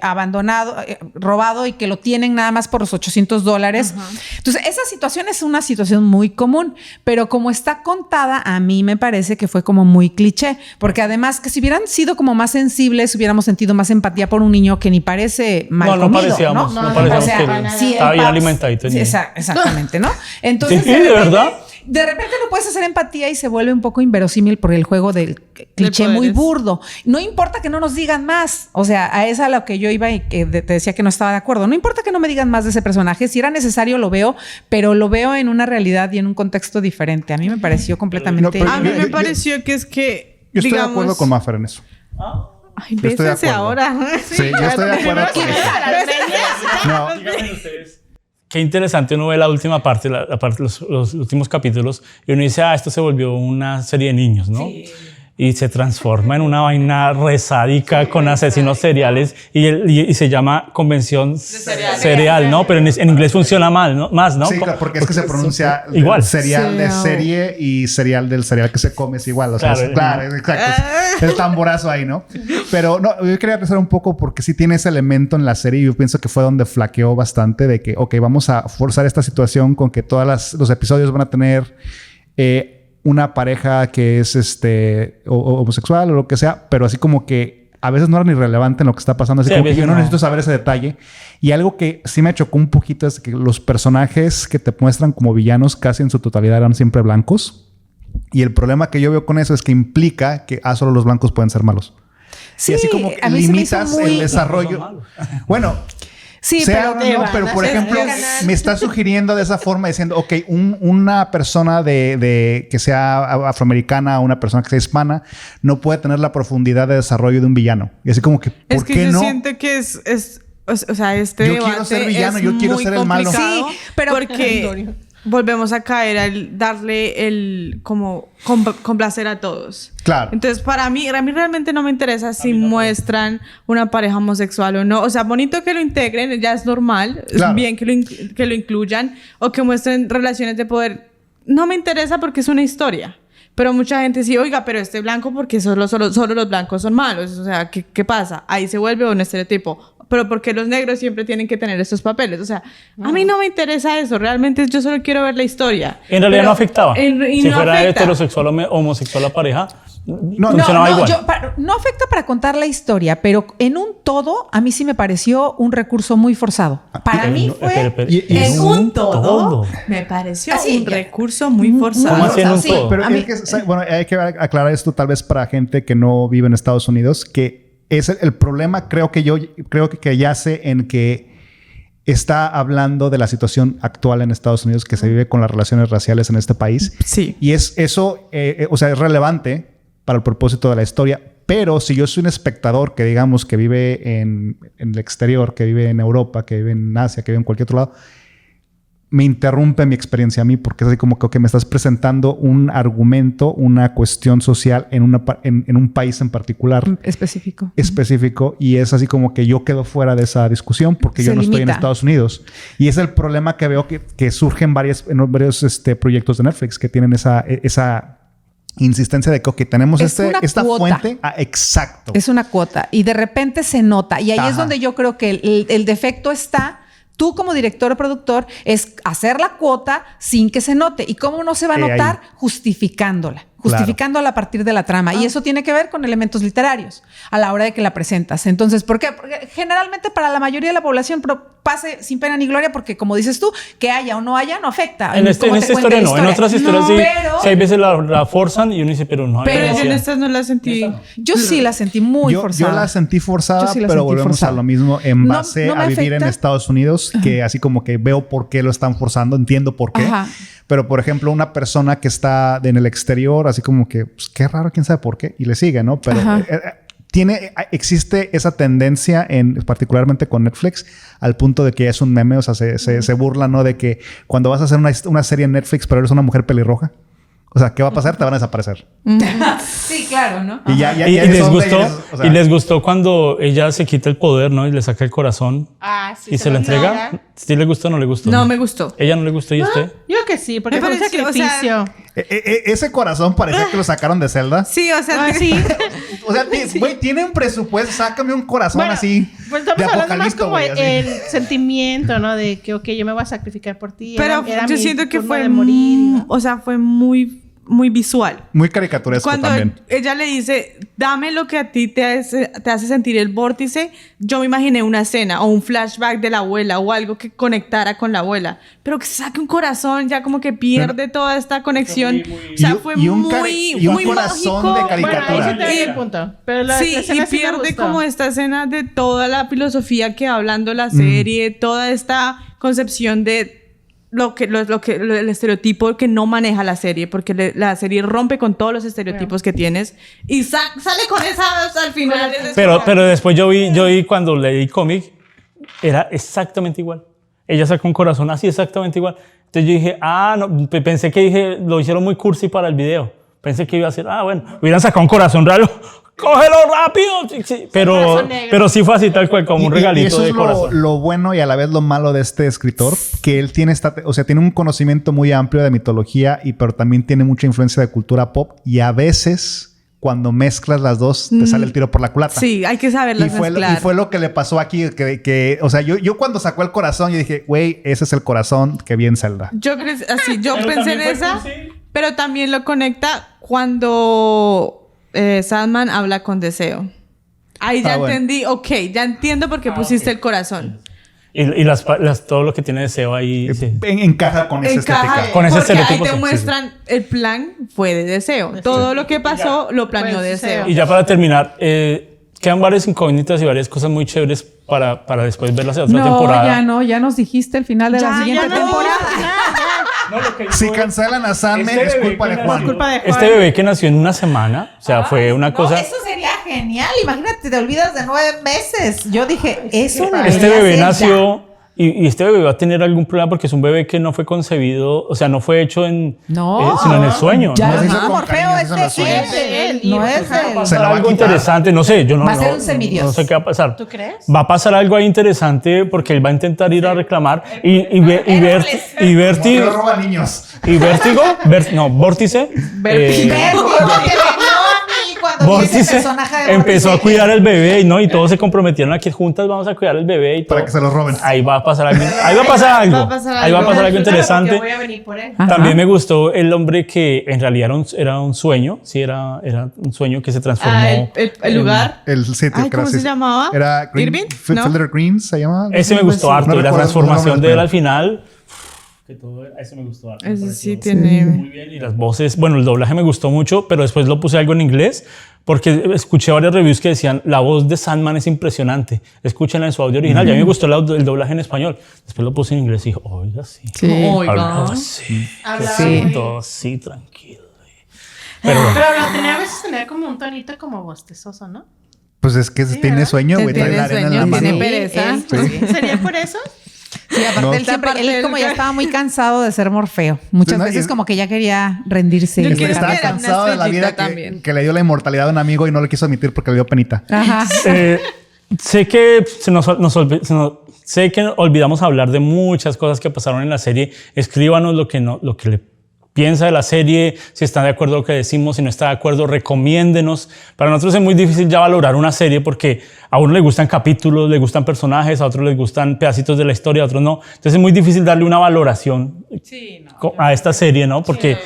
S7: abandonado, robado y que lo tienen nada más por los $800. Entonces, esa situación es una situación muy común, pero como está contada, a mí me parece que fue como muy cliché, porque además que si hubieran sido como más sensibles, hubiéramos sentido más empatía por un niño que ni parece mal
S1: No
S7: comido,
S1: parecíamos,
S7: ¿no?
S1: no parecíamos
S7: O sea,
S1: que
S7: sí,
S1: estaba
S7: el
S1: bien
S7: paps-
S1: alimentadito el
S7: sí,
S1: niño.
S7: exactamente, ¿no? Entonces,
S1: Sí, de verdad.
S7: de repente no puedes hacer empatía y se vuelve un poco inverosímil por el juego del cliché
S2: poderes.
S7: muy burdo. No importa que no nos digan más. O sea, a esa a lo que yo iba y que te decía que no estaba de acuerdo. No importa que no me digan más de ese personaje. Si era necesario, lo veo, pero lo veo en una realidad y en un contexto diferente. A mí me pareció completamente...
S8: No, pero
S2: A mí
S8: yo-
S2: me
S8: yo-
S2: pareció que es que,
S8: Yo estoy
S2: digamos...
S8: de acuerdo con Maffer en eso.
S2: Ay,
S8: Yo estoy de
S2: bésense
S8: acuerdo.
S2: ahora.
S8: Sí, yo estoy de acuerdo con eso. No,
S1: Qué interesante uno ve la última parte, los últimos capítulos, y uno dice, esto se volvió una serie de niños, ¿no? Y se transforma en una vaina resádica con asesinos seriales y se llama Convención Cereal, ¿no? Pero en inglés funciona mal, ¿no? Más, ¿no?
S8: sí, claro, porque es que se pronuncia
S1: igual.
S8: Cereal de
S2: Cereal.
S8: serie y cereal del cereal que se come es igual. O sea,
S1: Claro,
S8: claro, exacto. Es el tamborazo ahí, ¿no? Pero no, yo quería pensar un poco porque sí tiene ese elemento en la serie y yo pienso que fue donde flaqueó bastante de que, ok, vamos a forzar esta situación con que todos los episodios van a tener una pareja que es homosexual o lo que sea, pero así como que a veces no era ni relevante en lo que está pasando. Así
S1: Sí,
S8: como
S1: a
S8: que
S1: veces
S8: yo no
S1: no.
S8: necesito saber ese detalle. Y algo que sí me chocó un poquito es que los personajes que te muestran como villanos casi en su totalidad eran siempre blancos. Y el problema que yo veo con eso es que implica que solo los blancos pueden ser malos.
S7: Sí,
S8: y así como que
S7: a mí se me hizo
S8: limitas
S7: muy-
S8: el desarrollo. Bueno,
S7: Sí,
S8: sea
S7: pero
S8: o no, pero por ejemplo, me está sugiriendo de esa forma diciendo, ok, una persona de que sea afroamericana o una persona que sea hispana no puede tener la profundidad de desarrollo de un villano. Y así como que, ¿por qué
S2: yo
S8: no?
S2: siento que o sea, este
S8: Yo
S2: debate
S8: quiero ser villano,
S2: es
S8: yo quiero
S2: muy
S8: ser el malo.
S2: complicado.
S7: Sí, pero
S2: porque volvemos a caer al darle el como complacer a todos.
S8: Claro.
S2: Entonces, para mí realmente no me interesa si muestran una pareja homosexual o no. O sea, bonito que lo integren, ya es normal.
S8: Claro.
S2: Es bien que lo incluyan. O que muestren relaciones de poder. No me interesa porque es una historia. Pero mucha gente sí, oiga, pero este blanco, porque solo los blancos son malos. O sea, ¿qué pasa? Ahí se vuelve un estereotipo. Pero porque los negros siempre tienen que tener estos papeles. O sea, a mí no me interesa eso. Realmente yo solo quiero ver la historia.
S1: En realidad no afectaba.
S2: Y
S1: Si
S2: no
S1: fuera
S2: afecta.
S1: heterosexual o homosexual la pareja,
S8: No,
S1: funcionaba igual.
S7: No afecta para contar la historia, pero en un todo, a mí sí me pareció un recurso muy forzado. Para mí fue...
S2: En un todo, me pareció
S7: Así,
S2: un recurso muy forzado.
S1: ¿Cómo así en un
S7: Sí,
S1: todo?
S8: Pero
S7: a mí-
S8: bueno, hay que aclarar esto tal vez para gente que no vive en Estados Unidos, que es el problema, creo que yace en que está hablando de la situación actual en Estados Unidos que se vive con las relaciones raciales en este país.
S2: Sí.
S8: Y eso, o sea, es relevante para el propósito de la historia. Pero si yo soy un espectador que digamos que vive en el exterior, que vive en Europa, que vive en Asia, que vive en cualquier otro lado, me interrumpe mi experiencia a mí porque es así como que me estás presentando un argumento, una cuestión social en un país en particular
S7: Específico.
S8: y es así como que yo quedo fuera de esa discusión porque yo
S7: Se
S8: no estoy en
S7: limita.
S8: Estados Unidos. Y es el problema que veo que surge en varios proyectos de Netflix que tienen esa insistencia de que ok, tenemos
S7: Es una
S8: esta
S7: cuota.
S8: fuente. Exacto.
S7: Es una cuota y de repente se nota. Y ahí
S8: Ajá.
S7: es donde yo creo que el defecto está. Tú como director o productor es hacer la cuota sin que se note. ¿Y cómo no se va a notar?
S8: Ahí.
S7: Justificándola. Justificándola a partir de la trama. Y eso tiene que ver con elementos literarios a la hora de que la presentas. Entonces, ¿por qué? Porque generalmente para la mayoría de la población pase sin pena ni gloria porque, como dices tú, que haya o no haya, no afecta.
S1: En esta
S7: cómo te
S1: historia
S7: cuente la
S1: no. En otras historias
S2: No,
S1: sí.
S7: pero-
S1: Sí, hay veces la forzan y uno dice, pero no hay
S2: Pero yo en
S1: necesidad.
S2: estas no la sentí.
S7: Yo sí la sentí muy forzada.
S8: Yo la sentí forzada,
S7: Yo sí la
S8: pero
S7: sentí
S8: volvemos
S7: forzada.
S8: a lo mismo en
S7: No-
S8: base
S7: no me
S8: a vivir
S7: afecta.
S8: en Estados Unidos, que así como que veo por qué lo están forzando, entiendo por qué.
S7: Ajá.
S8: Pero, por ejemplo, una persona que está en el exterior, así como que, pues, qué raro, quién sabe por qué, y le sigue, ¿no? Pero
S7: Ajá.
S8: existe esa tendencia, particularmente con Netflix, al punto de que es un meme, o sea, se burla, ¿no? De que cuando vas a hacer una serie en Netflix, pero eres una mujer pelirroja, o sea, ¿qué va a pasar? Te van a desaparecer.
S7: Sí, claro, ¿no?
S8: Y ya
S1: Y
S8: es
S1: les
S8: donde
S1: gustó,
S8: ellos, o sea,
S1: y les gustó cuando ella se quita el poder, ¿no? Y le saca el corazón
S6: Sí,
S1: y se lo entrega. ¿Sí le gustó o no le gustó?
S2: No me gustó.
S1: ¿Ella no le gustó y usted?
S6: Yo que sí, porque
S2: Me
S6: fue un
S2: pareció, o sea,
S6: sacrificio.
S8: ese corazón parecía que lo sacaron de Zelda.
S2: Sí, o sea,
S6: Sí.
S8: O sea, güey, tienen presupuesto, sácame un corazón
S6: Bueno,
S8: así.
S6: Pues estamos
S8: de
S6: hablando más
S8: apocalipto,
S6: como
S8: güey, así.
S6: el sentimiento, ¿no? De que, ok, yo me voy a sacrificar por ti.
S2: pero
S6: Era
S2: yo
S6: mi
S2: siento que
S6: forma
S2: fue
S6: de morir. ¿no?
S2: o sea, fue muy visual.
S8: Muy caricaturesco
S2: Cuando
S8: también.
S2: ella le dice, dame lo que a ti te hace sentir el vórtice, yo me imaginé una escena o un flashback de la abuela o algo que conectara con la abuela. Pero que saque un corazón, ya como que pierde toda esta conexión. O sea, fue
S8: y un
S2: muy
S8: corazón
S2: mágico.
S8: de caricatura.
S6: Bueno, ahí sí te doy
S2: Y-
S6: el punto. Pero la
S2: Sí,
S6: escena
S2: y
S6: sí me
S2: pierde
S6: gustó.
S2: como esta escena de toda la filosofía que va hablando la serie, toda esta concepción de el estereotipo que no maneja la serie, porque la serie rompe con todos los estereotipos que tienes y sale con esa al final.
S1: Pero después yo vi cuando leí cómic, era exactamente igual. Ella sacó un corazón así exactamente igual. Entonces yo dije, no, pensé que lo hicieron muy cursi para el video. Pensé que iba a ser, bueno, hubieran sacado un corazón raro. ¡Cógelo rápido! Sí, pero sí fue así tal cual, como un regalito
S8: y eso
S1: de
S8: es
S1: corazón.
S8: lo bueno y a la vez lo malo de este escritor, que él tiene tiene un conocimiento muy amplio de mitología, pero también tiene mucha influencia de cultura pop, y a veces cuando mezclas las dos te sale el tiro por la culata.
S2: Sí, hay que saberlas mezclar.
S8: Y fue lo que le pasó aquí, que o sea, yo cuando sacó el corazón, yo dije, güey, ese es el corazón que vi en Zelda.
S2: Yo
S1: Pero
S2: pensé en
S1: también fue
S2: esa,
S1: cursi.
S2: pero también lo conecta cuando Sandman habla con Deseo. Ahí ya
S8: bueno.
S2: entendí, ok, ya entiendo por qué pusiste el corazón.
S1: Y todo lo que tiene Deseo ahí. Sí.
S8: Encaja con esa estética.
S1: Con ese
S2: porque ahí
S1: estereotipo,
S2: te
S1: sí,
S2: muestran el plan fue de Deseo. Todo lo que pasó lo planeó
S6: Fue
S2: Deseo.
S6: Deseo.
S1: Y ya para terminar, ¿qué quedan varias incógnitas y varias cosas muy chéveres para después ver la otra temporada.
S7: Ya nos dijiste el final de la siguiente temporada.
S8: Si cancelan a Sandman es culpa de Juan.
S1: Este bebé que nació en una semana, o sea, fue una cosa...
S7: Eso sería genial. Imagínate, te olvidas de 9 meses. Yo dije, eso debería
S1: Este bebé
S7: ser
S1: nació... Y este bebé va a tener algún problema porque es un bebé que no fue concebido, o sea, no fue hecho sino en el sueño.
S7: Ya,
S8: No se hizo
S7: no,
S8: con
S7: Morfeo,
S8: cariño, se hizo en los sueños.
S7: es de él.
S6: No
S7: No
S6: es
S7: es
S6: de
S7: de
S6: él.
S7: él.
S1: Va a
S8: Se
S1: pasar
S8: la va a
S1: algo
S8: quitar.
S1: interesante, no sé, yo no
S7: Va a ser un semidios.
S1: No sé qué va a pasar.
S6: ¿Tú crees?
S1: Va a pasar algo ahí interesante porque él va a intentar ir a reclamar y
S8: Morfeo roba niños.
S1: y Vértigo, Vórtice, Vórtice empezó a cuidar el bebé, ¿no? Y todos se comprometieron a que juntas vamos a cuidar el bebé y todo.
S8: Para que se los roben.
S1: Ahí va a pasar algo. Ahí va a pasar algo interesante.
S6: Voy a venir por él.
S7: Ajá.
S1: También me gustó el hombre que en realidad era un sueño. Sí, era un sueño que se transformó.
S2: El lugar.
S8: El sitio
S2: Ay, ¿cómo se llamaba?
S8: Era
S2: ¿Irving? ¿No?
S8: Fielder Green se llamaba.
S1: Ese me gustó harto.
S8: No
S1: Y la
S8: recuerdo
S1: transformación
S8: los
S1: de él
S8: nombres,
S1: al final. Ese me gustó harto.
S2: Ese
S1: Me
S2: sí
S1: pareció
S2: tiene...
S1: muy bien. Y las voces, bueno, el doblaje me gustó mucho, pero después lo puse algo en inglés porque escuché varias reviews que decían la voz de Sandman es impresionante. Escúchenla en su audio original. Y a mí me gustó el doblaje en español. Después lo puse en inglés y dije, oiga, sí.
S7: Sí.
S1: Hablaba así.
S6: Hablaba
S7: Sí.
S1: Todo así, tranquilo.
S6: Pero lo tenía a veces tenía como un tonito como bostezoso, ¿no?
S8: Pues es que tiene
S6: ¿verdad?
S8: sueño, güey. Trae
S2: Tiene
S8: la arena en
S2: sueño,
S8: la mano.
S2: tiene pereza.
S7: él,
S6: ¿Sería por eso?
S7: Sí, aparte
S8: No.
S7: él siempre,
S2: Aparte
S7: él como
S2: del-
S7: ya estaba muy cansado de ser Morfeo. Muchas
S8: Sí, no,
S7: veces
S8: y-
S7: como que ya quería rendirse.
S2: Yo
S7: y
S2: quiero
S8: Estaba
S2: Era una
S8: cansado de la vida
S2: estrellita también.
S8: que le dio la inmortalidad a un amigo y no le quiso admitir porque le dio penita.
S7: Ajá.
S1: Sé que sé que olvidamos hablar de muchas cosas que pasaron en la serie. Escríbanos lo que le piensa de la serie, si está de acuerdo con lo que decimos, si no está de acuerdo, recomiéndenos. Para nosotros es muy difícil ya valorar una serie porque a uno le gustan capítulos, le gustan personajes, a otros les gustan pedacitos de la historia, a otros no. Entonces es muy difícil darle una valoración a esta serie, ¿no? Porque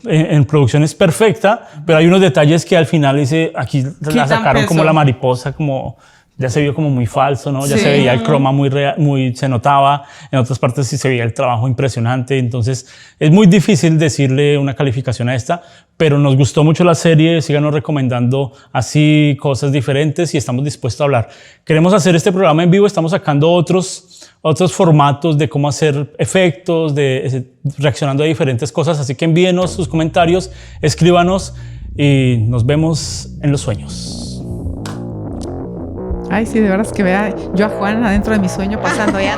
S1: en producción es perfecta, pero hay unos detalles que al final aquí la
S2: Quitan
S1: sacaron como
S2: peso.
S1: la mariposa, como... Ya se vio como muy falso, ¿no? Ya
S2: Sí.
S1: se veía el croma muy real, se notaba. En otras partes sí se veía el trabajo impresionante. Entonces, es muy difícil decirle una calificación a esta, pero nos gustó mucho la serie. Síganos recomendando así cosas diferentes y estamos dispuestos a hablar. Queremos hacer este programa en vivo. Estamos sacando otros formatos de cómo hacer efectos, reaccionando a diferentes cosas. Así que envíenos sus comentarios, escríbanos y nos vemos en los sueños.
S7: Ay, sí, de veras que vea yo a Juan adentro de mi sueño pasando ya.